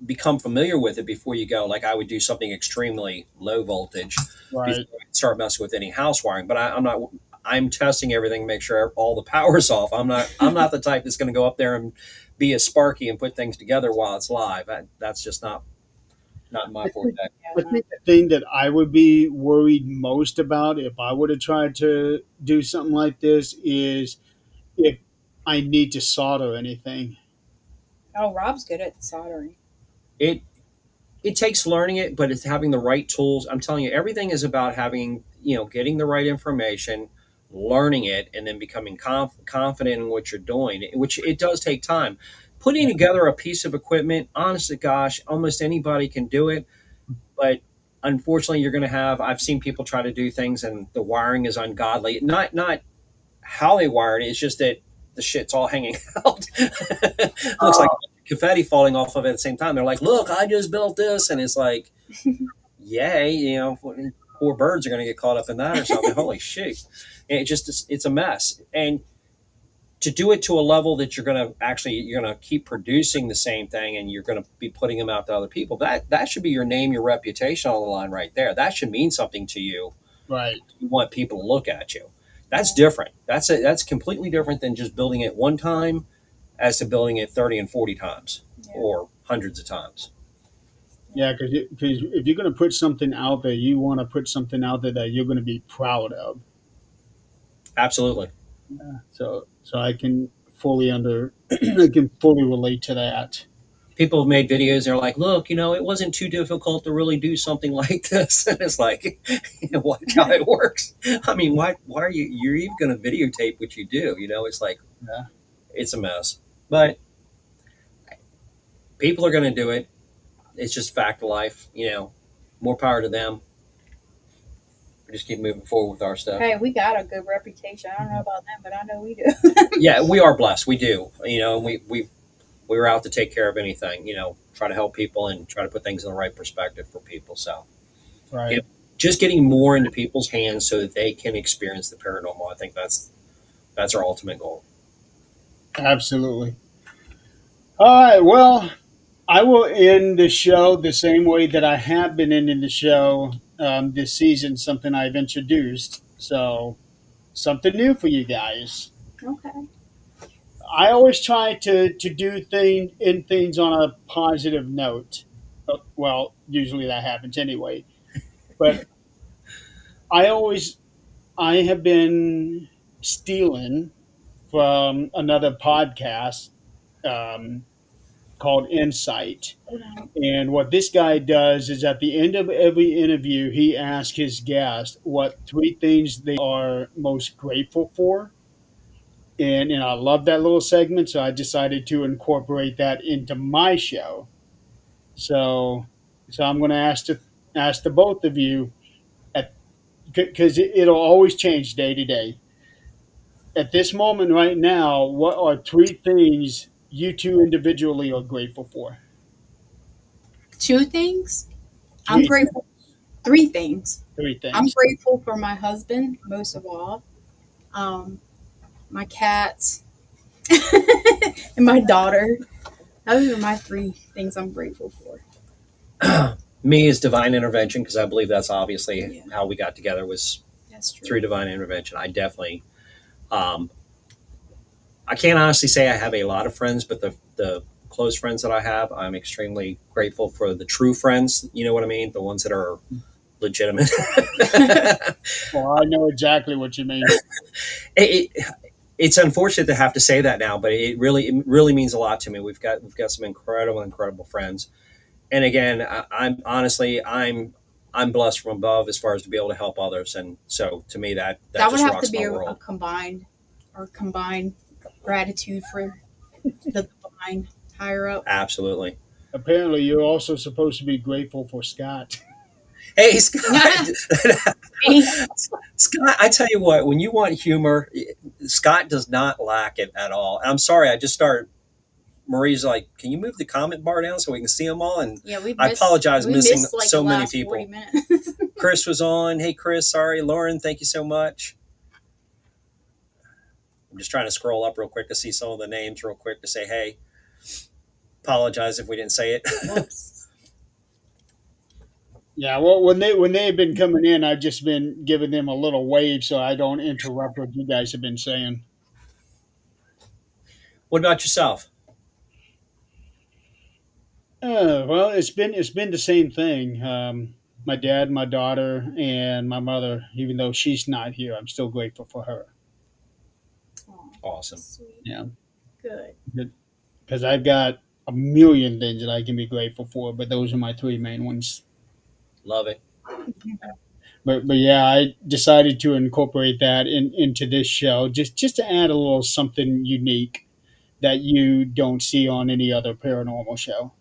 Speaker 3: become familiar with it before you go. Like I would do something extremely low voltage before
Speaker 1: right.
Speaker 3: I start messing with any house wiring. But I'm not. I'm testing everything, make sure all the power's off. I'm not the type that's going to go up there and be a Sparky and put things together while it's live. That's just not my
Speaker 1: I
Speaker 3: forte.
Speaker 1: think, I
Speaker 2: Yeah.
Speaker 1: think the thing that I would be worried most about if I would have tried to do something like this is if I need to solder anything.
Speaker 2: Oh, Rob's good at soldering.
Speaker 3: It it takes learning it, but it's having the right tools. I'm telling you, everything is about having, getting the right information, learning it, and then becoming confident in what you're doing, which it does take time. Putting together a piece of equipment, honest to gosh, almost anybody can do it. But unfortunately, you're going to have, I've seen people try to do things and the wiring is ungodly. Not how they wired it, it's just that the shit's all hanging out. Looks like confetti falling off of it at the same time. They're like, look, I just built this. And it's like, yay, poor birds are going to get caught up in that or something. Holy shit. And it's a mess. And to do it to a level that you're going to keep producing the same thing and you're going to be putting them out to other people, that should be your name, your reputation on the line right there. That should mean something to you.
Speaker 1: Right.
Speaker 3: You want people to look at you. That's different. That's completely different than just building it one time as to building it 30 and 40 times
Speaker 2: Yeah.
Speaker 3: or hundreds of times.
Speaker 1: Yeah, because if you're going to put something out there, you want to put something out there that you're going to be proud of.
Speaker 3: Absolutely.
Speaker 1: So I can fully I can fully relate to that.
Speaker 3: People have made videos. They're like, look, it wasn't too difficult to really do something like this. And it's like, watch how it works. I mean, why are you're even going to videotape what you do? It's like,
Speaker 1: Yeah.
Speaker 3: it's a mess. But people are going to do it. It's just fact of life. More power to them. We just keep moving forward with our stuff.
Speaker 2: Hey, we got a good reputation. I don't know about them, but I know we do.
Speaker 3: Yeah, we are blessed. We do. We were out to take care of anything. Try to help people and try to put things in the right perspective for people. So,
Speaker 1: Right.
Speaker 3: just getting more into people's hands so that they can experience the paranormal. I think that's our ultimate goal.
Speaker 1: Absolutely. All right. Well, I will end the show the same way that I have been ending the show. this season, something I've introduced. So something new for you guys.
Speaker 2: Okay.
Speaker 1: I always try to do things on a positive note. Well, usually that happens anyway. But I always I have been stealing from another podcast um, called Insight.
Speaker 2: Right.
Speaker 1: And what this guy does is at the end of every interview, he asks his guest what three things they are most grateful for. And I love that little segment, so I decided to incorporate that into my show. So, so I'm going to ask the both of you at because it'll always change day to day. At this moment right now, what are three things you two individually are grateful for?
Speaker 2: Two things. I'm
Speaker 1: Three,
Speaker 2: grateful. Three things.
Speaker 1: three
Speaker 2: I'm
Speaker 1: things.
Speaker 2: grateful for my husband most of all. Um, my cats and my daughter. Those are my three things I'm grateful for.
Speaker 3: Me is divine intervention because I believe that's obviously
Speaker 2: Yeah,
Speaker 3: how we got together was
Speaker 2: that's true.
Speaker 3: through divine intervention. I definitely, um, I can't honestly say I have a lot of friends, but the close friends that I have, I'm extremely grateful for the true friends. You know what I mean? The ones that are legitimate.
Speaker 1: Well, I know exactly what you mean.
Speaker 3: it, it's unfortunate to have to say that now, but it really means a lot to me. We've got some incredible friends, and again, I'm honestly I'm blessed from above as far as to be able to help others, and so to me that
Speaker 2: That would
Speaker 3: just
Speaker 2: have to
Speaker 3: rocks
Speaker 2: be
Speaker 3: my
Speaker 2: a
Speaker 3: world.
Speaker 2: combined gratitude for the divine higher up.
Speaker 3: Absolutely.
Speaker 1: Apparently, you're also supposed to be grateful for Scott.
Speaker 3: Hey Scott, Scott, I tell you what, when you want humor, Scott does not lack it at all. And I'm sorry, I just started. Marie's like, "Can you move the comment bar down so we can see them all?" And
Speaker 2: Yeah,
Speaker 3: I apologize
Speaker 2: we
Speaker 3: missing
Speaker 2: missed like the
Speaker 3: so many
Speaker 2: last 40
Speaker 3: people.
Speaker 2: minutes.
Speaker 3: Chris was on. Hey, Chris, sorry. Lauren, thank you so much. I'm just trying to scroll up real quick to see some of the names real quick to say, hey, apologize if we didn't say it.
Speaker 2: Whoops.
Speaker 1: Yeah, well, when they've been coming in, I've just been giving them a little wave so I don't interrupt what you guys have been saying.
Speaker 3: What about yourself?
Speaker 1: Well, it's been the same thing. My dad, my daughter, and my mother. Even though she's not here, I'm still grateful for her.
Speaker 2: Aw,
Speaker 3: Awesome.
Speaker 2: sweet.
Speaker 1: Yeah,
Speaker 2: Good.
Speaker 1: because I've got a million things that I can be grateful for, but those are my three main ones.
Speaker 3: Love it.
Speaker 1: But yeah, I decided to incorporate that into this show just to add a little something unique that you don't see on any other paranormal show.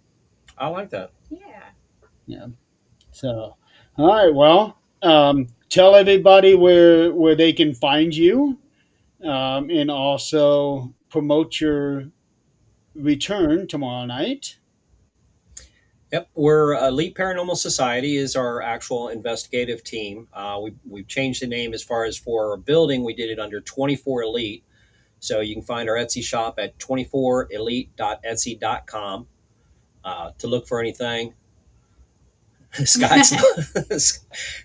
Speaker 3: I like that.
Speaker 2: Yeah.
Speaker 1: Yeah. So, all right. Well, tell everybody where they can find you, and also promote your return tomorrow night.
Speaker 3: Yep, we're Elite Paranormal Society is our actual investigative team. We've changed the name as far as for our building. We did it under 24 Elite. So you can find our Etsy shop at 24elite.etsy.com to look for anything. Scott's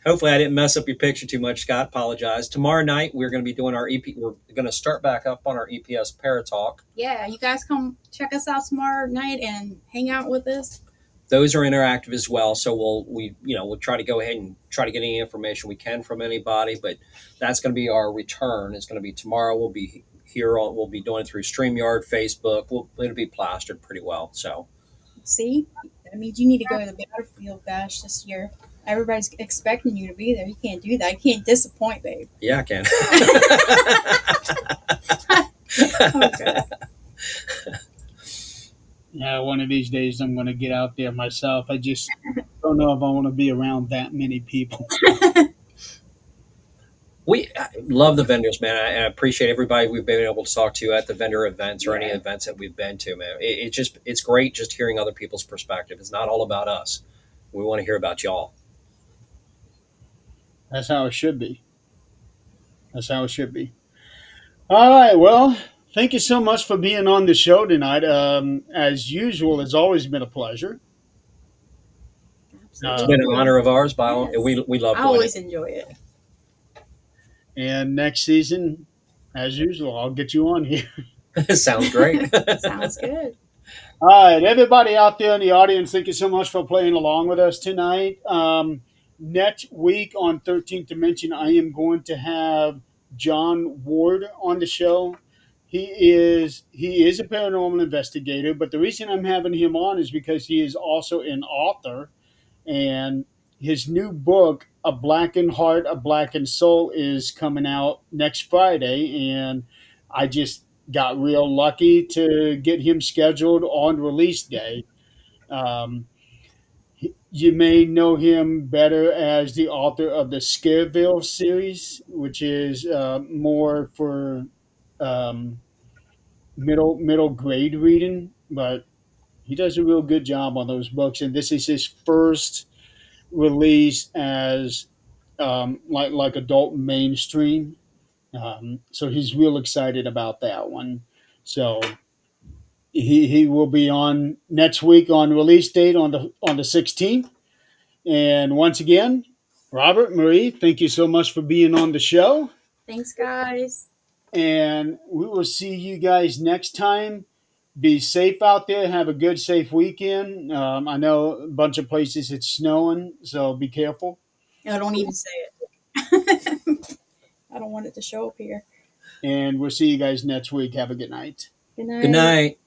Speaker 3: hopefully I didn't mess up your picture too much, Scott. Apologize. Tomorrow night we're going to be doing our EP. We're going to start back up on our EPS Paratalk.
Speaker 2: Yeah, you guys come check us out tomorrow night and hang out with us.
Speaker 3: Those are interactive as well. So we'll try to go ahead and try to get any information we can from anybody. But that's going to be our return. It's going to be tomorrow. We'll be here. We'll be doing it through StreamYard, Facebook. It'll be plastered pretty well. So
Speaker 2: See, that means you need to go to the Battlefield Bash this year. Everybody's expecting you to be there. You can't do that. You can't disappoint, babe.
Speaker 3: yeah, I can.
Speaker 2: Okay.
Speaker 1: Yeah, one of these days I'm going to get out there myself. I just don't know if I want to be around that many people.
Speaker 3: We love the vendors, man. I appreciate everybody we've been able to talk to at the vendor events or any
Speaker 2: Yeah.
Speaker 3: events that we've been to, man. It's great just hearing other people's perspective. It's not all about us. We want to hear about y'all.
Speaker 1: That's how it should be. That's how it should be. All right. Well, thank you so much for being on the show tonight. As usual, it's always been a pleasure.
Speaker 3: It's
Speaker 1: Uh,
Speaker 3: been an honor of ours. By all,
Speaker 2: Yes.
Speaker 3: we love
Speaker 2: I
Speaker 3: doing it.
Speaker 2: always enjoy it.
Speaker 1: and next season, as usual, I'll get you on here.
Speaker 3: Sounds great.
Speaker 2: Sounds good.
Speaker 1: All right, everybody out there in the audience, thank you so much for playing along with us tonight. Next week on 13th Dimension, I am going to have John Ward on the show. He is a paranormal investigator, but the reason I'm having him on is because he is also an author, and his new book, A Blackened Heart, A Blackened Soul, is coming out next Friday, and I just got real lucky to get him scheduled on release day. Um, you may know him better as the author of the Scareville series, which is more for um, middle grade reading, but he does a real good job on those books. And this is his first release as like adult mainstream. So he's real excited about that one. So he will be on next week on release date on the 16th. And once again, Robert, Marie, thank you so much for being on the show.
Speaker 2: Thanks, guys.
Speaker 1: And we will see you guys next time. Be safe out there. Have a good, safe weekend. I know a bunch of places it's snowing, so be careful.
Speaker 2: No, don't even say it. I don't want it to show up here.
Speaker 1: And we'll see you guys next week. Have a good night.
Speaker 2: Good
Speaker 3: Good
Speaker 2: night.
Speaker 3: night.